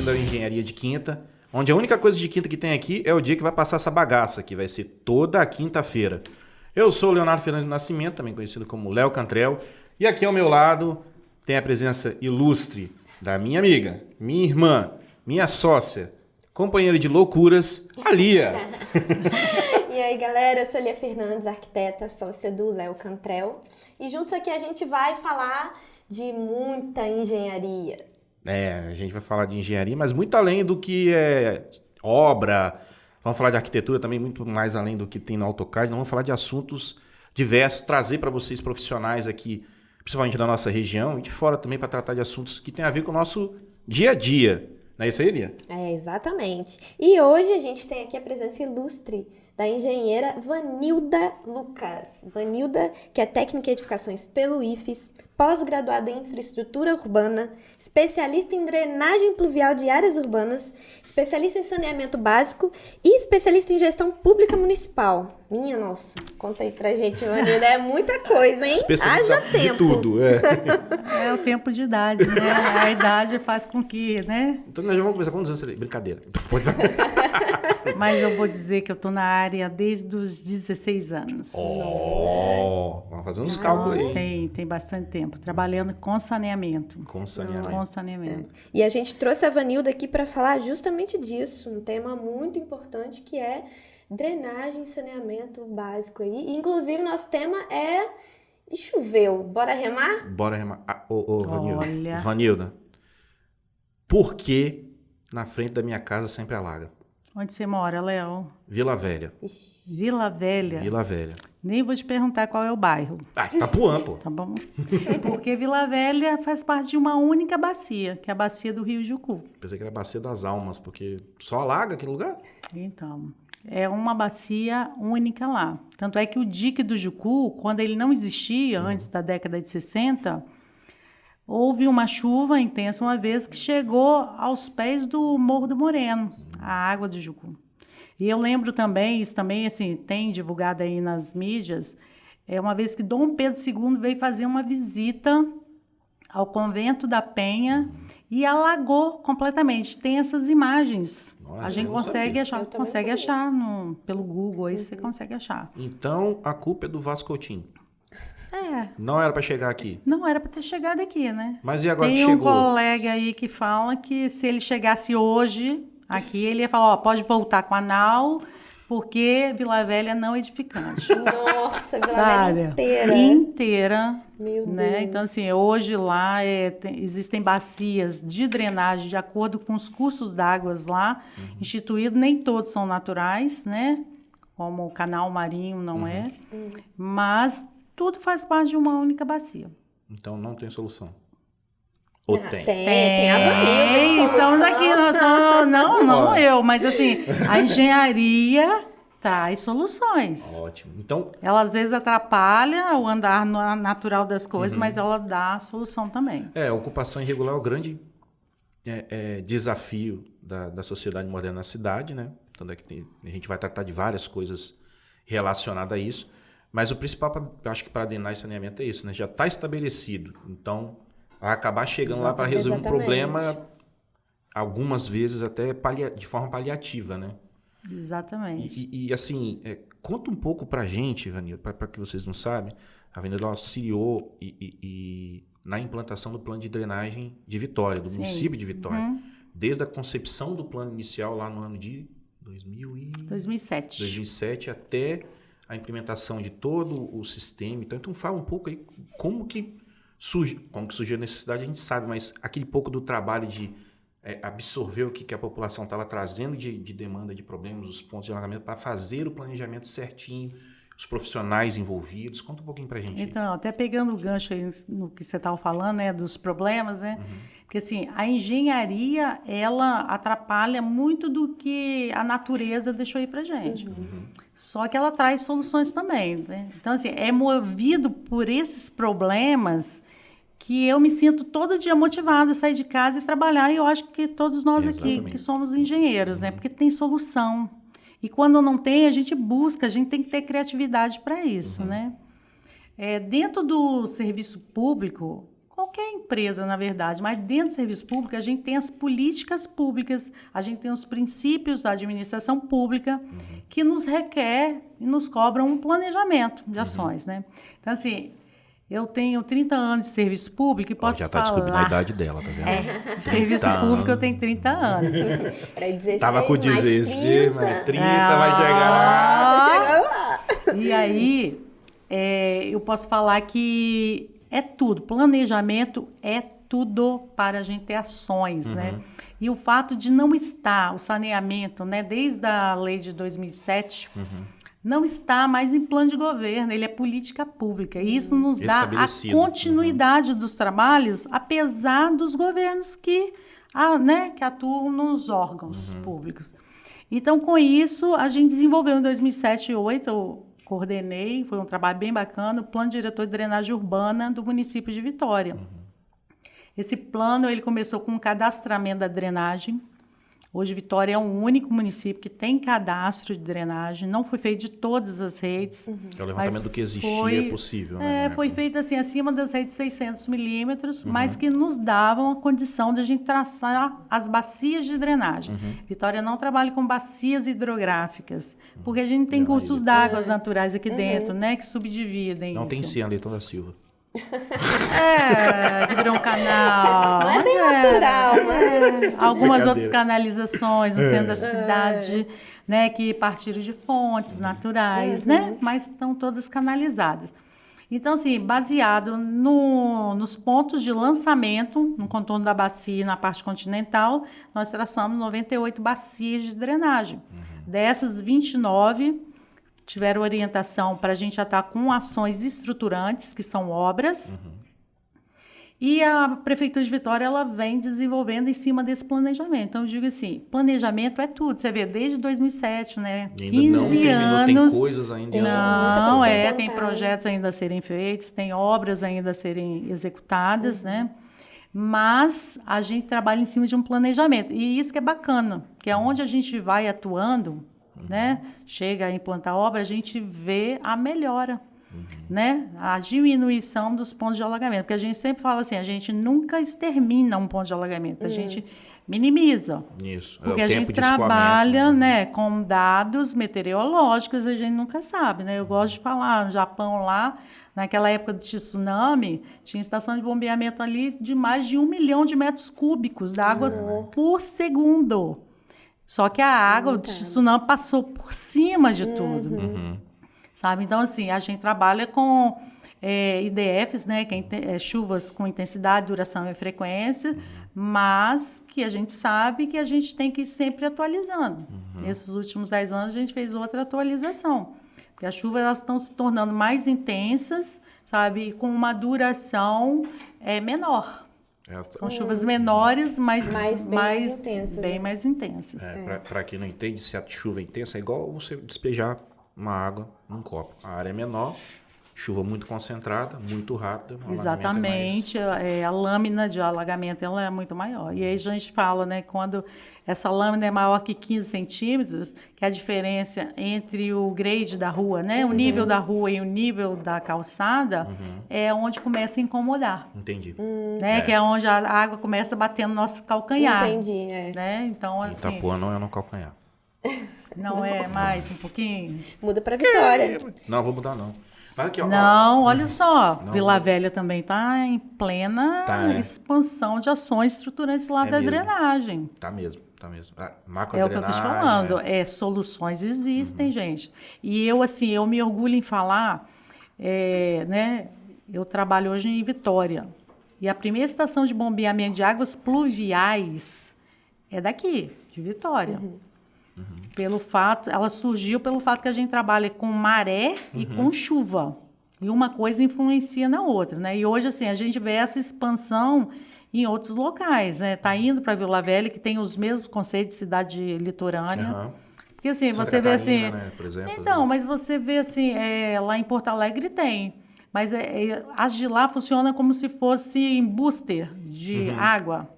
bem-vindo à Engenharia de Quinta, onde a única coisa de quinta que tem aqui é o dia que vai passar essa bagaça, que vai ser toda a quinta-feira. Eu sou o Leonardo Fernandes do Nascimento, também conhecido como Léo Cantrell, e aqui ao meu lado tem a presença ilustre da minha amiga, minha irmã, minha sócia, companheira de loucuras, a Lia. E aí, galera, eu sou a Lia Fernandes, arquiteta, sócia do Léo Cantrell. E juntos aqui a gente vai falar de muita engenharia. A gente vai falar de engenharia, mas muito além do que é obra. Vamos falar de arquitetura também, muito mais além do que tem no AutoCAD. Nós vamos falar de assuntos diversos, trazer para vocês profissionais aqui, principalmente da nossa região e de fora também, para tratar de assuntos que tem a ver com o nosso dia a dia. Não é isso aí, Lia? É, exatamente. E hoje a gente tem aqui a presença ilustre da engenheira Vanilda Lucas. Vanilda, que é técnica em edificações pelo IFES, pós-graduada em infraestrutura urbana, especialista em drenagem pluvial de áreas urbanas, especialista em saneamento básico e especialista em gestão pública municipal. Minha nossa, conta aí pra gente, Vanilda, é muita coisa, hein? Especialista Haja tempo. de tudo, É o tempo de idade, né? A idade faz com que, né? Então nós já vamos começar. Quantos anos você tem? Brincadeira. Mas eu vou dizer que eu tô na área desde os 16 anos. Vamos fazer uns cálculos aí. Tem bastante tempo, trabalhando com saneamento. Com saneamento. Com saneamento. E a gente trouxe a Vanilda aqui para falar justamente disso, um tema muito importante que é drenagem e saneamento básico aí. Inclusive, nosso tema é de choveu. Bora remar? Bora remar. Vanilda. Olha. Vanilda, por que na frente da minha casa sempre alaga? Onde você mora, Léo? Vila Velha. Vila Velha. Vila Velha. Nem vou te perguntar qual é o bairro, Itapuã, pô. tá bom? Porque Vila Velha faz parte de uma única bacia, que é a bacia do Rio Jucu. Pensei que era a Bacia das Almas, porque só alaga aquele lugar? Então, é uma bacia única lá. Tanto é que o dique do Jucu, quando ele não existia, antes da década de 60, houve uma chuva intensa uma vez que chegou aos pés do Morro do Moreno, a água do Jucu. E eu lembro também, isso também assim, tem divulgado aí nas mídias, uma vez que Dom Pedro II veio fazer uma visita ao Convento da Penha e alagou completamente. Tem essas imagens. Nossa, A gente eu não consegue sabia. achar, Eu também consegue sabia. achar pelo Google, aí você consegue achar. Então, a culpa é do Vasco Coutinho. É, Não era pra chegar aqui. não era para ter chegado aqui, né? Mas e agora Tem que um chegou? colega aí que fala que se ele chegasse hoje aqui, ele ia falar, ó, pode voltar com a nau, porque Vila Velha não é edificante. Nossa, Vila Sabe? Velha inteira. Inteira. Meu Né? Deus. Então, assim, hoje lá existem bacias de drenagem de acordo com os cursos d'água lá instituídos. Nem todos são naturais, né? Como o canal marinho não é. Mas tudo faz parte de uma única bacia. Então não tem solução. Ou tem? Tem a Vanilda. Estamos aqui. Não eu, mas assim, a engenharia traz soluções. Ótimo. Então, Ela às vezes atrapalha o andar natural das coisas, mas ela dá solução também. a ocupação irregular é o grande desafio da sociedade moderna na cidade, né? Tanto é que a gente vai tratar de várias coisas relacionadas a isso. Mas o principal, eu acho que para drenagem e saneamento é isso, né? Já está estabelecido. Então, vai acabar chegando lá para resolver um Exatamente. problema, algumas vezes até de forma paliativa, né? Exatamente. E assim, conta um pouco pra gente, Vanilda, para que vocês não sabem, a Vanilda auxiliou na implantação do plano de drenagem de Vitória, do Sim. município de Vitória. Desde a concepção do plano inicial lá no ano de 2007. 2007 até a implementação de todo o sistema. Então fala um pouco aí como que surgiu a necessidade, a gente sabe, mas aquele pouco do trabalho de absorver o que a população estava trazendo de demanda, de problemas, os pontos de alagamento, para fazer o planejamento certinho, os profissionais envolvidos. Conta um pouquinho para a gente. Então, até pegando o gancho aí no que você estava falando, né, dos problemas, né? Porque assim, a engenharia, ela atrapalha muito do que a natureza deixou aí pra gente. Só que ela traz soluções também, né? Então, assim, é movido por esses problemas que eu me sinto todo dia motivada a sair de casa e trabalhar, e eu acho que todos nós aqui Exatamente. que somos engenheiros, né? Porque tem solução. E quando não tem, a gente busca, a gente tem que ter criatividade para isso, né? Dentro do serviço público, qualquer empresa, na verdade, mas dentro do serviço público a gente tem as políticas públicas, a gente tem os princípios da administração pública que nos requer e nos cobram um planejamento de ações, né? Então, assim, eu tenho 30 anos de serviço público e posso Já tá falar... descobrindo a idade dela, tá vendo? De serviço público eu tenho 30 anos. Para 16, Tava com mais 16, 30. mas 30 vai chegar. Tô chegando lá. E aí, eu posso falar que é tudo. Planejamento é tudo para a gente ter ações, né? E o fato de não estar, o saneamento, né, desde a lei de 2007, não está mais em plano de governo, ele é política pública. E isso nos dá a Estabelecido. continuidade dos trabalhos, apesar dos governos que atuam nos órgãos públicos. Então, com isso, a gente desenvolveu em 2007 e 2008, eu coordenei, foi um trabalho bem bacana, o Plano Diretor de Drenagem Urbana do município de Vitória. Esse plano ele começou com o cadastramento da drenagem. Hoje, Vitória é o único município que tem cadastro de drenagem. Não foi feito de todas as redes. É o levantamento do que existia é possível, né? Foi feito assim, acima das redes 600 milímetros, mas que nos davam a condição de a gente traçar as bacias de drenagem. Vitória não trabalha com bacias hidrográficas, porque a gente tem cursos d'água naturais aqui dentro, né, que subdividem Não isso. tem sim, Ailton da Silva. Que virou um canal. Não é bem natural, mas... Algumas outras canalizações no centro da cidade, né, que partiram de fontes naturais, né, mas estão todas canalizadas. Então, assim, baseado nos pontos de lançamento, no contorno da bacia e na parte continental, nós traçamos 98 bacias de drenagem. Dessas, 29 tiveram orientação para a gente já estar com ações estruturantes, que são obras. E a Prefeitura de Vitória, ela vem desenvolvendo em cima desse planejamento. Então, eu digo assim, planejamento é tudo. Você vê, desde 2007, né? E ainda 15 não terminou, anos. tem coisas ainda. Não, muita coisa pra tem implantar. projetos ainda a serem feitos, tem obras ainda a serem executadas, né? Mas a gente trabalha em cima de um planejamento. E isso que é bacana, que é onde a gente vai atuando, né? Chega a implantar obra, a gente vê a melhora, né? A diminuição dos pontos de alagamento. Porque a gente sempre fala assim, a gente nunca extermina um ponto de alagamento, a gente minimiza. Isso. Porque o a tempo gente de escoamento, trabalha, né, com dados meteorológicos, a gente nunca sabe, né? Eu gosto de falar, no Japão lá, naquela época do tsunami, tinha estação de bombeamento ali de mais de 1 milhão de metros cúbicos de água por segundo. Só que a água do tsunami passou por cima de tudo, sabe? Então, assim, a gente trabalha com IDFs, né, que é chuvas com intensidade, duração e frequência, mas que a gente sabe que a gente tem que ir sempre atualizando. Nesses últimos 10 anos, a gente fez outra atualização, porque as chuvas elas estão se tornando mais intensas, sabe, com uma duração menor. São chuvas menores, mas bem mais intensas, bem né? mais intensas. Para quem não entende, se a chuva é intensa, é igual você despejar uma água num copo. A área é menor, chuva muito concentrada, muito rápida. O Exatamente, a lâmina de alagamento ela é muito maior. E aí a gente fala, né, quando essa lâmina é maior que 15 centímetros, que é a diferença entre o grade da rua, né, o nível da rua e o nível da calçada, é onde começa a incomodar. Entendi. Né, que é onde a água começa a bater no nosso calcanhar. Entendi, Né? Então, assim, Itapuã não é no calcanhar. não é mais um pouquinho? Muda pra Vitória. Não, vou mudar não. Mas aqui, ó, Não, olha só, Vila Velha também está em plena Tá, expansão de ações estruturantes lá da mesmo. drenagem. Tá mesmo. É o que eu estou te falando. Soluções existem, gente. E eu, assim, eu me orgulho em falar, né? Eu trabalho hoje em Vitória. E a primeira estação de bombeamento de águas pluviais é daqui, de Vitória. Ela surgiu pelo fato que a gente trabalha com maré e com chuva. E uma coisa influencia na outra, né? E hoje, assim, a gente vê essa expansão em outros locais, né? Tá indo para Vila Velha, que tem os mesmos conceitos de cidade litorânea. Porque, assim, Santa você vê, assim... Catarina, né, por exemplo, Então, mas você vê, assim, lá em Porto Alegre tem. Mas as de lá funcionam como se fosse em booster de água.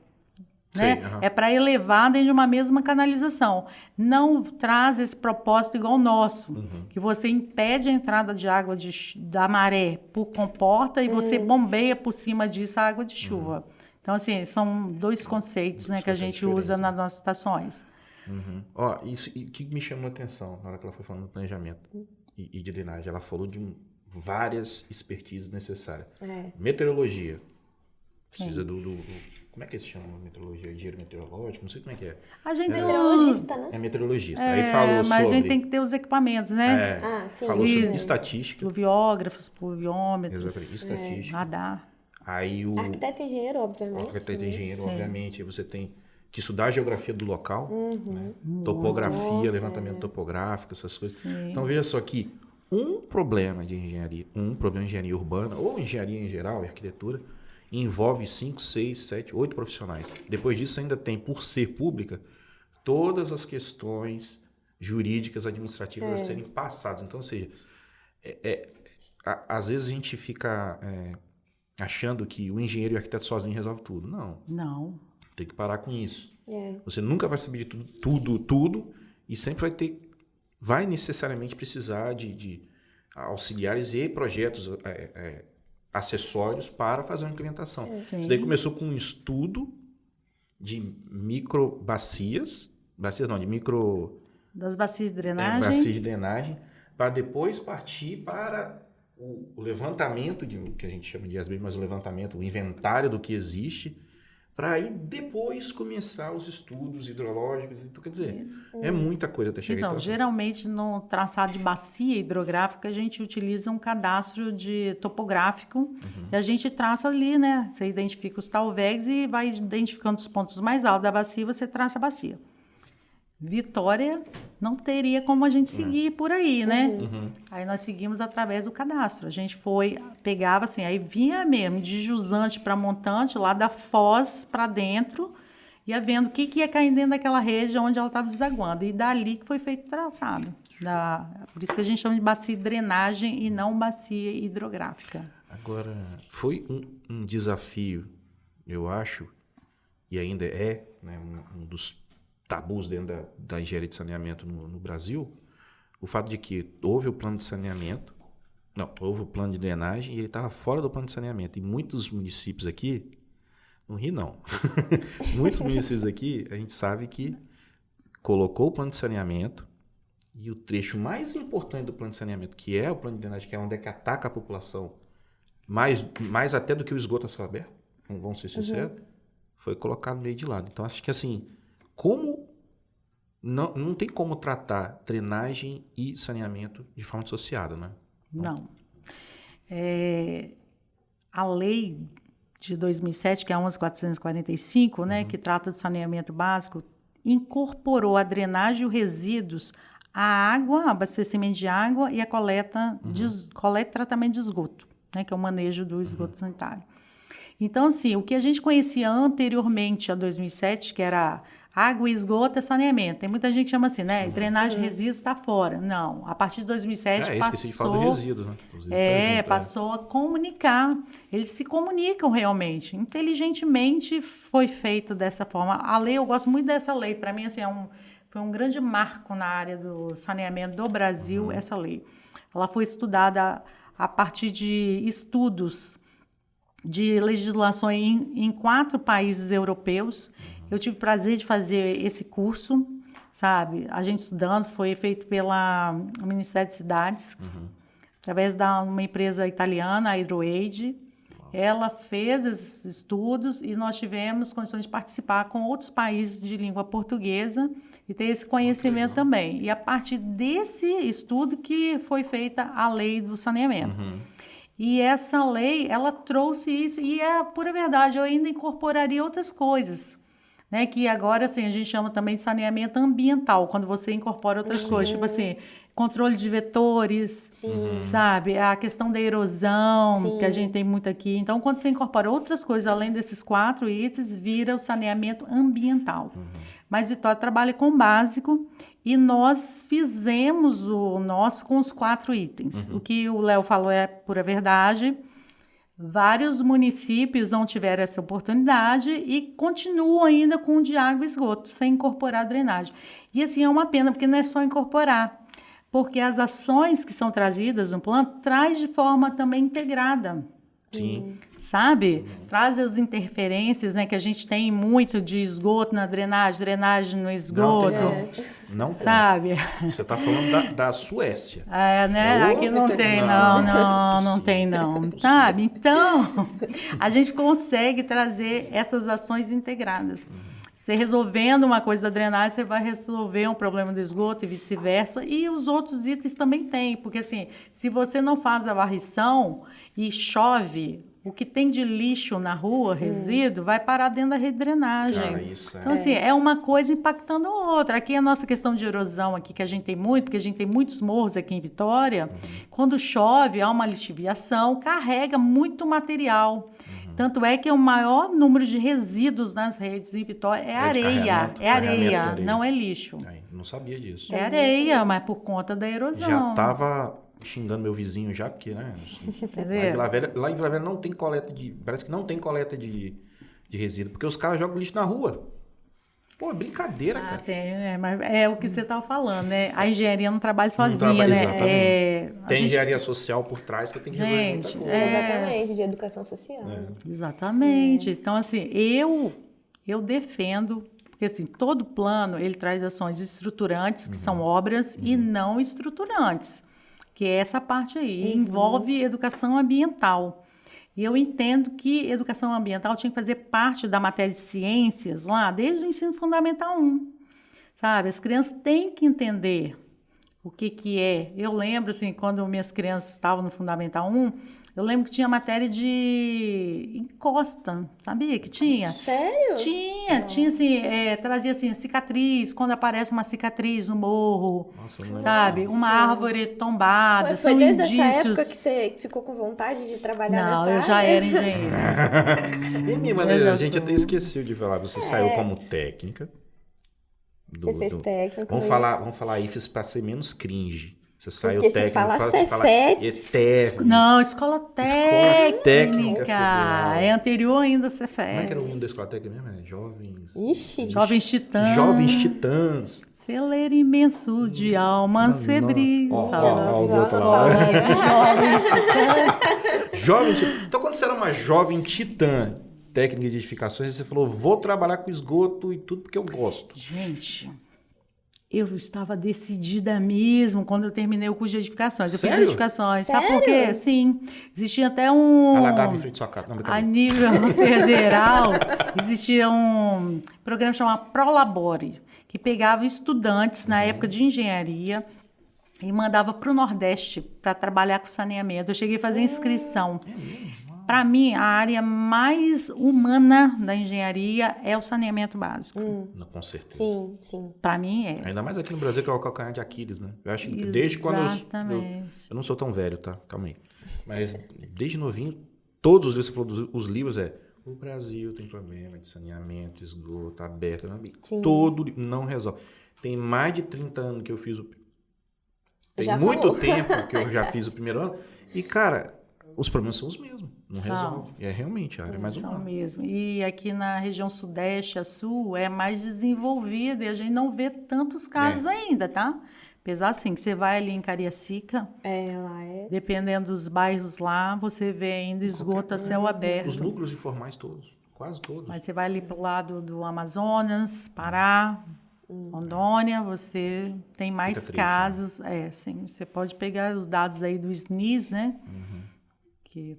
né? É para elevar dentro de uma mesma canalização. Não traz esse propósito igual o nosso, que você impede a entrada de água da maré por comporta e você bombeia por cima disso a água de chuva. Então, assim, são dois conceitos, né, que a gente usa nas nossas estações. Ó, isso e que me chamou a atenção na hora que ela foi falando do planejamento e de drenagem. Ela falou de várias expertises necessárias. Meteorologia. Precisa do como é que se chama meteorologia? Engenheiro meteorológico? Não sei como é que é. A gente tem Meteorologista, né? É meteorologista. Aí falou mas a sobre... gente tem que ter os equipamentos, né? Sim. Falou sobre estatística. Pluviógrafos, pluviômetros, Exatamente, estatística. radar. Aí o Arquiteto e engenheiro, obviamente. arquiteto e engenheiro, obviamente. Aí você tem que estudar a geografia do local, né? Topografia, levantamento topográfico, essas coisas. Então veja só que um problema de engenharia urbana, ou engenharia em geral, e arquitetura, envolve 5, 6, 7, 8 profissionais. Depois disso ainda tem, por ser pública, todas as questões jurídicas, administrativas a serem passadas. Então, ou seja, às vezes a gente fica achando que o engenheiro e o arquiteto sozinho resolve tudo. Não. Tem que parar com isso. Você nunca vai saber de tudo, e sempre vai necessariamente precisar de auxiliares e projetos acessórios para fazer uma implementação. Isso daí começou com um estudo de microbacias, das bacias de drenagem. Bacias de drenagem, para depois partir para o levantamento que a gente chama de ASB, mas o levantamento, o inventário do que existe, para aí depois começar os estudos hidrológicos. Então, quer dizer, é muita coisa até chegar. Então, geralmente no traçado de bacia hidrográfica, a gente utiliza um cadastro topográfico e a gente traça ali, né? Você identifica os talvegs e vai identificando os pontos mais altos da bacia e você traça a bacia. Vitória não teria como a gente seguir por aí, né? Aí nós seguimos através do cadastro. A gente pegava assim, aí vinha mesmo de jusante para montante, lá da foz para dentro, ia vendo o que ia cair dentro daquela rede onde ela estava desaguando. E dali que foi feito o traçado. Por isso que a gente chama de bacia de drenagem e não bacia hidrográfica. Agora, foi um desafio, eu acho, e ainda é, né, um dos tabus dentro da engenharia de saneamento no Brasil, o fato de que houve o plano de saneamento, houve o plano de drenagem e ele estava fora do plano de saneamento. E muitos municípios aqui, no Rio não, muitos municípios aqui, a gente sabe que colocou o plano de saneamento e o trecho mais importante do plano de saneamento, que é o plano de drenagem, que é onde é que ataca a população, mais até do que o esgoto a céu aberto, vamos ser sinceros, foi colocado meio de lado. Então, acho que assim, não tem como tratar drenagem e saneamento de forma dissociada, né? Não. A lei de 2007, que é a 11.445, né, que trata do saneamento básico, incorporou a drenagem e os resíduos, a água, abastecimento de água e a coleta e tratamento de esgoto, né, que é o manejo do esgoto sanitário. Então, assim, o que a gente conhecia anteriormente a 2007, que era água e esgoto é saneamento. Tem muita gente que chama assim, né? Drenagem de resíduos está fora. Não, a partir de 2007 esqueci de falar do resíduo, né? Passou a comunicar. Eles se comunicam realmente. Inteligentemente foi feito dessa forma. A lei, eu gosto muito dessa lei. Para mim, assim, foi um grande marco na área do saneamento do Brasil, essa lei. Ela foi estudada a partir de estudos de legislação em 4 países europeus. Eu tive o prazer de fazer esse curso, sabe? A gente estudando, foi feito pelo Ministério de Cidades, através de uma empresa italiana, a HydroAid. Ela fez esses estudos e nós tivemos condições de participar com outros países de língua portuguesa e ter esse conhecimento também. E a partir desse estudo que foi feita a lei do saneamento. E essa lei, ela trouxe isso, e é a pura verdade, eu ainda incorporaria outras coisas, né? Que agora, assim, a gente chama também de saneamento ambiental, quando você incorpora outras coisas, tipo assim, controle de vetores, sabe? A questão da erosão, que a gente tem muito aqui. Então, quando você incorpora outras coisas, além desses 4 itens, vira o saneamento ambiental. Mas Vitória trabalha com o básico e nós fizemos o nosso com os 4 itens. O que o Léo falou é pura verdade. Vários municípios não tiveram essa oportunidade e continuam ainda com o de água e esgoto, sem incorporar a drenagem. E assim, é uma pena, porque não é só incorporar, porque as ações que são trazidas no plano traz de forma também integrada. Sim. Sabe? Traz as interferências, né, que a gente tem muito de esgoto na drenagem, drenagem no esgoto. Não tem. Sabe? Você está falando da Suécia. É, né? Aqui não tem, não tem, não. Sabe? Então, a gente consegue trazer essas ações integradas. Você resolvendo uma coisa da drenagem, você vai resolver um problema do esgoto e vice-versa. E os outros itens também tem. Porque, assim, se você não faz a varrição e chove, o que tem de lixo na rua, resíduo, vai parar dentro da rede de drenagem. Cara, isso Então, assim, é uma coisa impactando a outra. Aqui a nossa questão de erosão aqui, que a gente tem muito, porque a gente tem muitos morros aqui em Vitória, quando chove, há uma lixiviação, carrega muito material. Tanto é que o maior número de resíduos nas redes em Vitória é areia. É areia, não é lixo. Não sabia disso. É areia, mas por conta da erosão. Já estava xingando meu vizinho já, porque, né? Lá em Vila Velha não tem coleta de... Parece que não tem coleta de resíduo, porque os caras jogam lixo na rua. Pô, é brincadeira, cara. Tem, mas é o que você estava falando, né? A engenharia não trabalha sozinha, né? Tem engenharia social por trás que tem que resolver muita coisa. Exatamente, de educação social. Exatamente. Então, assim, eu defendo, porque assim, todo plano, ele traz ações estruturantes, que são obras, e não estruturantes, que é essa parte aí. Envolve educação ambiental. E eu entendo que educação ambiental tinha que fazer parte da matéria de ciências lá, desde o ensino fundamental 1, sabe? As crianças têm que entender o que é. Eu lembro, assim, quando minhas crianças estavam no fundamental 1, eu lembro que tinha matéria de encosta, sabia que tinha? Sério? Tinha assim, trazia assim, cicatriz, quando aparece uma cicatriz no morro, sabe? Uma árvore tombada, Foi desde indícios. essa época que você ficou com vontade de trabalhar nessa área? Não, eu já era engenheira. E minha maneira, a gente até esqueceu de falar, você saiu como técnica. Você fez técnica. Vamos falar IFES para ser menos cringe. Você saiu Porque técnico, se fala Cefetes. Não, escola técnica. Federal. É anterior ainda a Cefetes. Como é que era o nome da escola técnica mesmo? Jovens... Ixi. Jovens Titãs. Jovens Titãs. Celeiro imenso de alma febril. Jovens Titãs. Jovem Titã. Então, quando você era uma jovem titã, técnica de edificações, você falou, vou trabalhar com esgoto e tudo porque eu gosto. Gente, eu estava decidida mesmo quando eu terminei o curso de edificações. Eu Sério? fiz edificações. Sério? Sabe por quê? Sim. Existia até um... Alagava em frente à sua casa. Não, A nível federal, existia um programa chamado Prolabore, que pegava estudantes na época de engenharia e mandava para o Nordeste para trabalhar com saneamento. Eu cheguei a fazer inscrição. Para mim, a área mais humana da engenharia é o saneamento básico. Não, com certeza. Sim. Para mim é. Ainda mais aqui no Brasil, que é o calcanhar de Aquiles, né? Eu acho que desde quando eu não sou tão velho, tá? Calma aí. Mas desde novinho, todos os livros, você falou dos livros, o Brasil tem problema de saneamento, esgoto, aberto, todo não resolve. Tem mais de 30 anos que eu fiz Tem muito tempo que eu já fiz o primeiro ano. E, cara, os problemas são os mesmos. Não resolve. É realmente a área mais humana. São mesmo. E aqui na região sudeste, a sul, é mais desenvolvida e a gente não vê tantos casos ainda, tá? Apesar assim, que você vai ali em Cariacica, lá é. dependendo dos bairros lá, você vê ainda esgoto a céu aberto. Os núcleos informais todos, quase todos. Mas você vai ali pro lado do Amazonas, Pará, Rondônia, você tem mais casos. Sim, você pode pegar os dados aí do SNIS, né? Que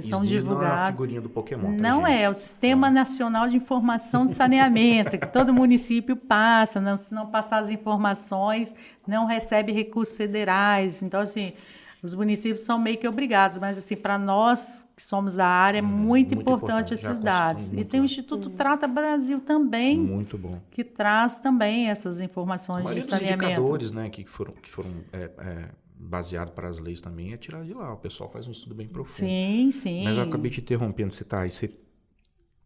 são divulgados. Não é a figurinha do Pokémon. Não é o Sistema Nacional de Informação de Saneamento, que todo município passa. Se não passar as informações, não recebe recursos federais. Então, assim, os municípios são meio que obrigados, mas, assim, para nós que somos da área, é muito importante esses dados. E tem o Instituto Trata Brasil também, muito bom, que traz também essas informações de saneamento. Os indicadores, né, que foram baseado para as leis também, é tirar de lá. O pessoal faz um estudo bem profundo. Sim. Mas eu acabei te interrompendo. Você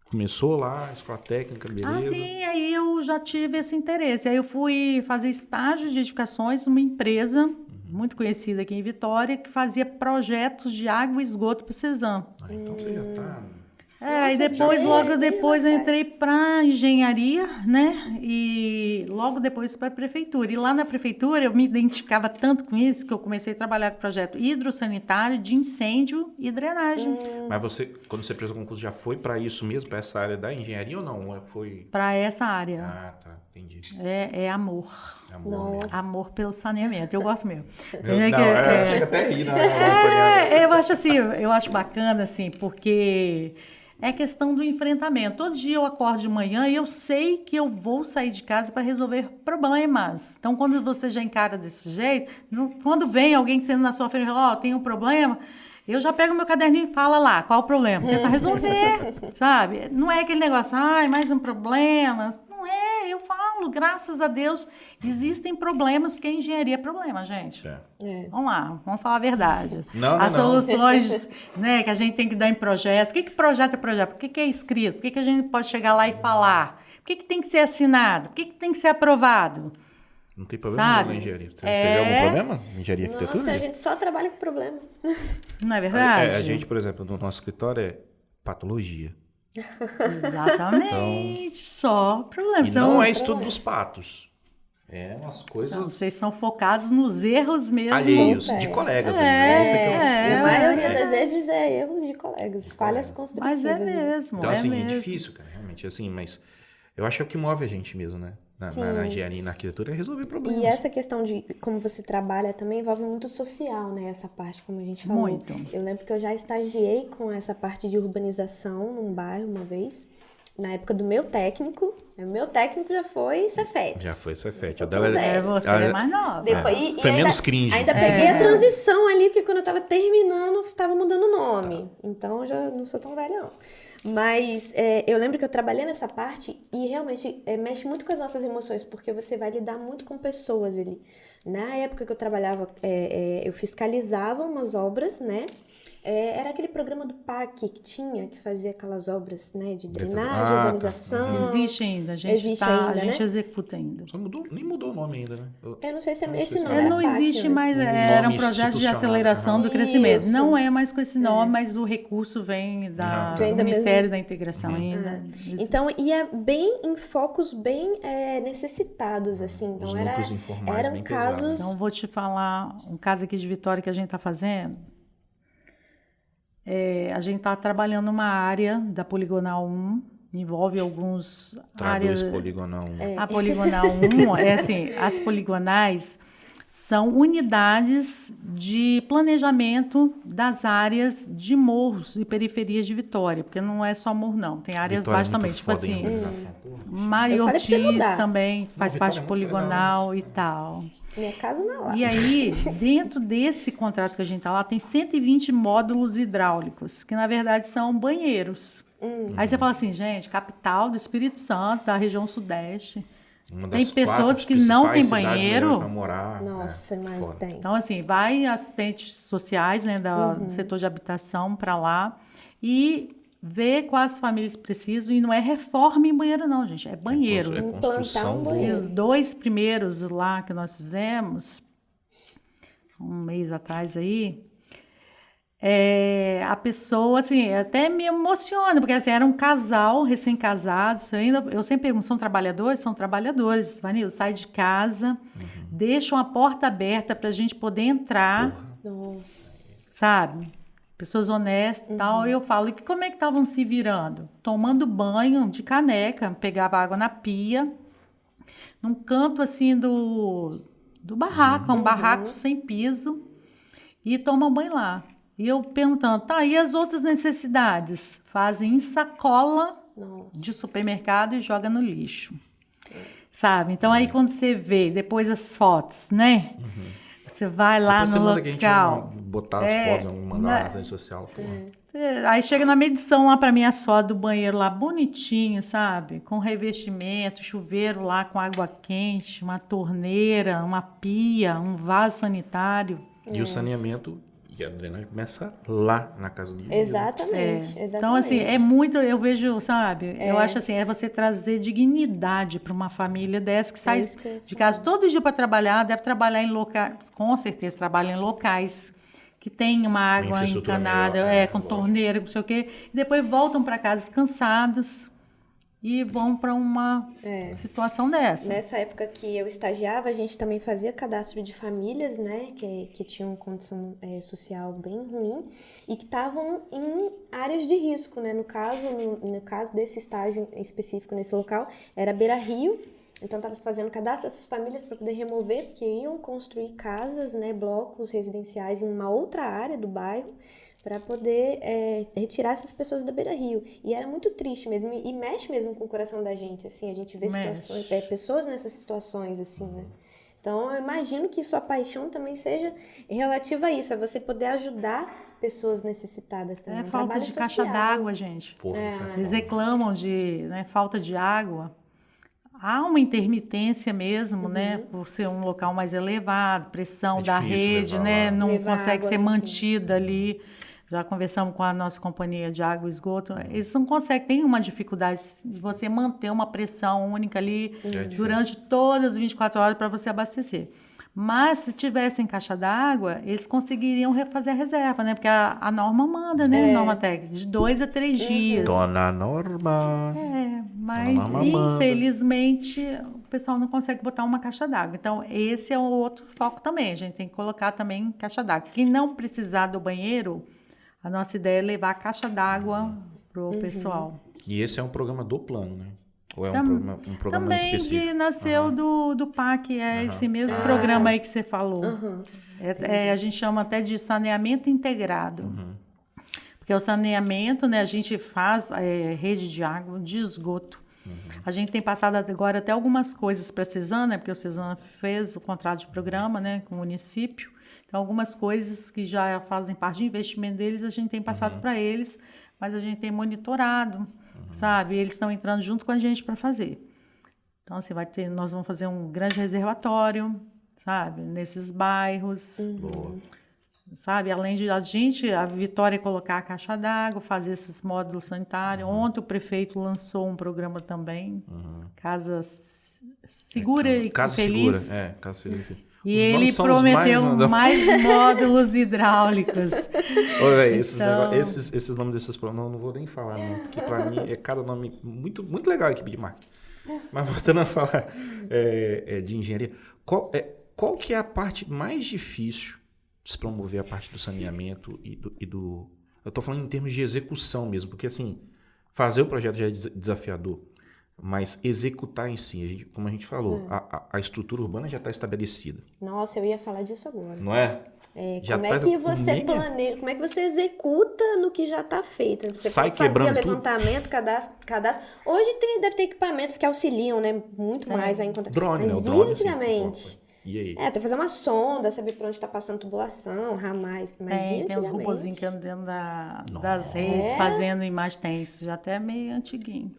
começou lá, escola técnica, beleza? Sim, aí eu já tive esse interesse. Aí eu fui fazer estágio de edificações numa empresa muito conhecida aqui em Vitória, que fazia projetos de água e esgoto para o Cesam. Então você já tá... E depois, logo depois, eu entrei para engenharia, né? E logo depois para a prefeitura. E lá na prefeitura eu me identificava tanto com isso que eu comecei a trabalhar com o projeto hidrossanitário de incêndio e drenagem. Mas você, quando você prestou concurso, já foi para isso mesmo, para essa área da engenharia ou não? Foi... Para essa área. Ah, tá, entendi. É amor. Amor mesmo. Amor pelo saneamento. Eu gosto mesmo. Chega até rir, né? Eu acho assim, eu acho bacana, assim, porque é questão do enfrentamento. Todo dia eu acordo de manhã e eu sei que eu vou sair de casa para resolver problemas. Então, quando você já encara desse jeito, quando vem alguém sendo na sua frente e fala, tem um problema, eu já pego meu caderninho e falo lá, qual o problema? Tentar resolver, sabe? Não é aquele negócio, mais um problema. Não é, eu falo, graças a Deus, existem problemas, porque a engenharia é problema, gente. Vamos lá, vamos falar a verdade. As soluções né, que a gente tem que dar em projeto. Por que projeto é projeto? Por que é escrito? Por que a gente pode chegar lá e falar? Por que tem que ser assinado? Por que tem que ser aprovado? Não tem problema na engenharia. Você vê algum problema na engenharia e arquitetura? Nossa, a gente só trabalha com problema. Não é verdade? A gente, por exemplo, no nosso escritório é patologia. Exatamente. Então, só problemas. E não é estudo dos patos. É umas coisas... Então, vocês são focados nos erros mesmo. Alheios, de colegas. A maioria das vezes é erros de colegas, falhas construtivas. Mas é mesmo. Então, assim, é difícil, cara, realmente. Assim, mas eu acho que é o que move a gente mesmo, né? Na engenharia e na arquitetura é resolver problemas. E essa questão de como você trabalha também envolve muito social, né? Essa parte, como a gente falou. Muito. Eu lembro que eu já estagiei com essa parte de urbanização num bairro uma vez, na época do meu técnico. O meu técnico já foi Cefet. Já foi Cefet. Você é mais nova. Depois, foi menos cringe. Ainda peguei a transição ali, porque quando eu tava terminando, tava mudando o nome. Então, eu já não sou tão velha, não. Mas eu lembro que eu trabalhei nessa parte e realmente mexe muito com as nossas emoções, porque você vai lidar muito com pessoas ali. Na época que eu trabalhava, eu fiscalizava umas obras, né? Era aquele programa do PAC que tinha, que fazia aquelas obras, né, de drenagem, urbanização. Existe ainda, a gente executa ainda. Só nem mudou o nome ainda, né? Eu não sei se é esse nome. Não existe mais, era um projeto de aceleração do crescimento. Isso. Não é mais com esse nome, mas o recurso vem do Ministério da Integração ainda. Então, e é bem em focos bem necessitados, assim. Então, eram casos... Então, vou te falar um caso aqui de Vitória que a gente está fazendo. A gente está trabalhando numa área da Poligonal 1, envolve alguns áreas... Poligonal 1. A Poligonal 1, assim, as poligonais são unidades de planejamento das áreas de morros e periferias de Vitória, porque não é só morro, não. Tem áreas baixas também, tipo assim, Mário Ortiz também faz parte de poligonal e tal. Minha casa não é lá. E aí, dentro desse contrato que a gente está lá, tem 120 módulos hidráulicos, que na verdade são banheiros. Aí você fala assim, gente, capital do Espírito Santo, da região sudeste. Tem pessoas que não têm banheiro. Morar, Nossa, mas tem. Então, assim, vai assistentes sociais, né, do setor de habitação para lá e ver quais famílias precisam. E não é reforma em banheiro, não, gente. É banheiro. É construção. Esses 2 primeiros lá que nós fizemos, um mês atrás aí, a pessoa, assim, até me emociona, porque assim, era um casal recém-casados. Eu sempre pergunto, são trabalhadores? São trabalhadores. Vanil, sai de casa, deixam a porta aberta para a gente poder entrar. Nossa. Sabe? Pessoas honestas e tal. E eu falo, e como é que estavam se virando? Tomando banho de caneca, pegava água na pia, num canto assim do barraco, um barraco sem piso, e tomam banho lá. E eu perguntando, e as outras necessidades? Fazem em sacola de supermercado e joga no lixo. Sabe? Então, aí quando você vê depois as fotos, né? Você vai lá no local. Que a gente vai botar as fotos, mandar na rede social. Aí chega na medição lá para mim, as fotos do banheiro lá, bonitinho, sabe? Com revestimento, chuveiro lá com água quente, uma torneira, uma pia, um vaso sanitário. E o saneamento E a drenagem começa lá na casa do indivíduo. Exatamente. Então, assim, é muito, eu vejo, sabe, eu acho assim, é você trazer dignidade para uma família dessa que sai isso que eu ia de casa todo dia para trabalhar, deve trabalhar em locais, com certeza trabalha em locais que tem uma água infraestrutura encanada, melhor, com lógico. torneira, não sei o quê, e depois voltam para casa cansados e vão para uma situação dessa. Nessa época que eu estagiava, a gente também fazia cadastro de famílias, né, que tinham condição social bem ruim e que estavam em áreas de risco, né? No caso desse estágio específico nesse local, era Beira-Rio. Então, estava fazendo cadastro dessas famílias para poder remover, porque iam construir casas, né, blocos residenciais em uma outra área do bairro, para poder retirar essas pessoas da Beira-Rio. E era muito triste mesmo, e mexe mesmo com o coração da gente, assim, a gente vê situações, pessoas nessas situações, assim, né? Então, eu imagino que sua paixão também seja relativa a isso, a você poder ajudar pessoas necessitadas também. É falta de caixa d'água, gente. Porra, isso é Eles foda. reclamam de falta de água. Há uma intermitência mesmo, né? Por ser um local mais elevado, pressão da difícil rede, levar né? lá. Não Levar consegue água ser lá em cima. mantida ali. Já conversamos com a nossa companhia de água e esgoto. Eles não conseguem, tem uma dificuldade de você manter uma pressão única ali durante todas as 24 horas para você abastecer. Mas se tivessem caixa d'água, eles conseguiriam fazer a reserva, né? Porque a norma manda, né? Norma técnica, de 2 a 3 dias. Dona Norma. Mas, Dona Amanda. infelizmente, o pessoal não consegue botar uma caixa d'água. Então, esse é o outro foco também. A gente tem que colocar também caixa d'água. Quem não precisar do banheiro, a nossa ideia é levar a caixa d'água pro pessoal. E esse é um programa do plano, né? Ou é um programa Também específico? que nasceu do PAC, esse mesmo programa aí que você falou. A gente chama até de saneamento integrado. Porque o saneamento, né, a gente faz rede de água, de esgoto. A gente tem passado agora até algumas coisas para a Cesana, porque o Cesana fez o contrato de programa, né, com o município. Então, algumas coisas que já fazem parte de investimento deles, a gente tem passado para eles, mas a gente tem monitorado, sabe? Eles estão entrando junto com a gente para fazer. Então, assim, nós vamos fazer um grande reservatório, sabe? Nesses bairros. Boa. Sabe? Além de a Vitória colocar a caixa d'água, fazer esses módulos sanitários. Ontem o prefeito lançou um programa também, Casa Segura e Casa Feliz. Segura. Casa Segura. E ele prometeu mais módulos hidráulicos. Ô, véio, esses Então- nomes desses programas, não vou nem falar, não. Porque pra mim é cada nome muito, muito legal a equipe de marketing. Mas voltando a falar de engenharia, qual que é a parte mais difícil de se promover a parte do saneamento e do... Eu tô falando em termos de execução mesmo, porque assim, fazer o projeto já é desafiador, mas executar em si, como a gente falou, a estrutura urbana já está estabelecida. Nossa, eu ia falar disso agora. Não é? Como é que você planeja, como é que você executa no que já está feito? Você Sai fazia quebrando levantamento, cadastro. Hoje deve ter equipamentos que auxiliam, né? Muito mais a encontrar. Drone, mas né? O drone, antigamente... Assim, e aí? Tem que fazer uma sonda, saber por onde está passando tubulação, ramais. Mas Tem os antigamente... robozinhos que andam dentro das redes, fazendo imagem. Tem isso, já até é meio antiguinho.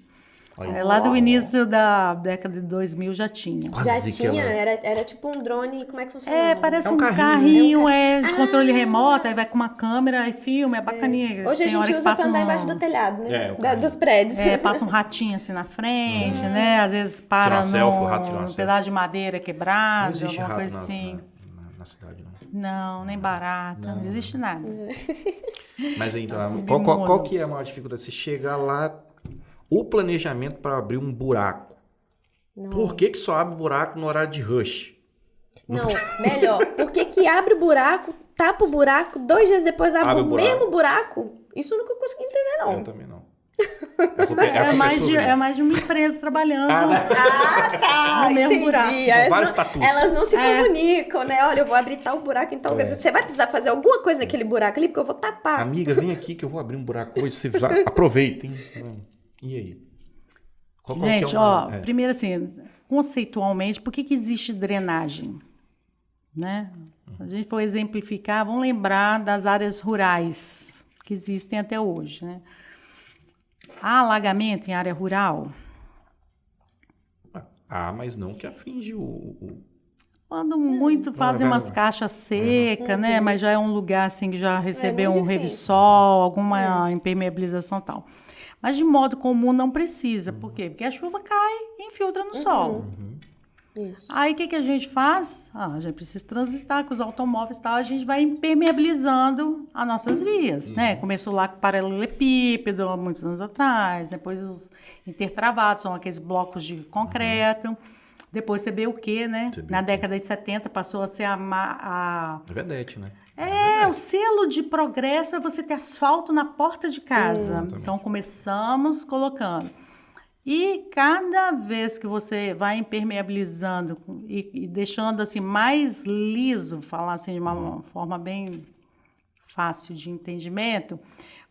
Lá do início da década de 2000 já tinha. Já tinha, era tipo um drone, como é que funcionava? Parece É um um carrinho, carrinho, de controle remoto, aí vai com uma câmera, aí filma, é bacaninha. Hoje a Tem hora gente que usa passa para andar embaixo do telhado, né? o carrinho. Dos prédios. Passa um ratinho assim na frente, né? Às vezes Tirar para uma selfie, o rato tira uma num selfie. pedaço de madeira Não quebrado, existe alguma rato coisa assim. na cidade, não. Não, nem barata, não existe nada. Mas aí, então, submundo. qual que é a maior dificuldade? Você chegar lá, o planejamento para abrir um buraco. Por que só abre buraco no horário de rush? Não, melhor. Por que abre o buraco, tapa o buraco, 2 dias depois abre o mesmo buraco? Isso eu nunca consegui entender, não. Eu também não. É mais de uma empresa trabalhando Tá, no mesmo entendi. buraco. São vários tatus. Elas não se comunicam, né? Olha, eu vou abrir tal buraco, então você vai precisar fazer alguma coisa naquele buraco ali, porque eu vou tapar. Amiga, vem aqui que eu vou abrir um buraco hoje. Você aproveita, hein? E aí? Gente, primeiro assim, conceitualmente, por que existe drenagem? Né? A gente for exemplificar, vamos lembrar das áreas rurais que existem até hoje, né? Há alagamento em área rural? Mas não que aflige o Quando muito fazem umas caixas secas, né? Mas já é um lugar assim que já recebeu muito um difícil. revissol, alguma impermeabilização e tal. Mas de modo comum não precisa. Por quê? Porque a chuva cai e infiltra no solo. Isso. Aí o que a gente faz? A gente precisa transitar com os automóveis e tal, a gente vai impermeabilizando as nossas vias, né? Começou lá com paralelepípedo, há muitos anos atrás, depois os intertravados, são aqueles blocos de concreto, depois CBUQ, né? CBUQ. Na década de 70 passou a ser a Vedete, né? o selo de progresso é você ter asfalto na porta de casa. Então, começamos colocando. E cada vez que você vai impermeabilizando e deixando assim mais liso, falar assim de uma forma bem fácil de entendimento,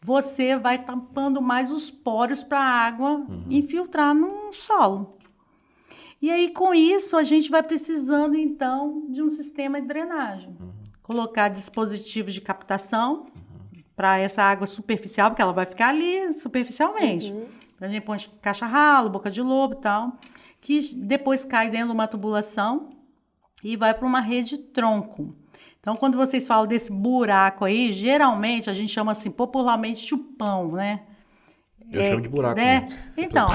você vai tampando mais os poros para a água infiltrar no solo. E aí, com isso, a gente vai precisando, então, de um sistema de drenagem. Colocar dispositivos de captação para essa água superficial, porque ela vai ficar ali superficialmente. Então, a gente põe caixa-ralo, boca de lobo e tal, que depois cai dentro de uma tubulação e vai para uma rede tronco. Então, quando vocês falam desse buraco aí, geralmente a gente chama assim, popularmente chupão, né? Eu chamo de buraco. Né? Né? Então,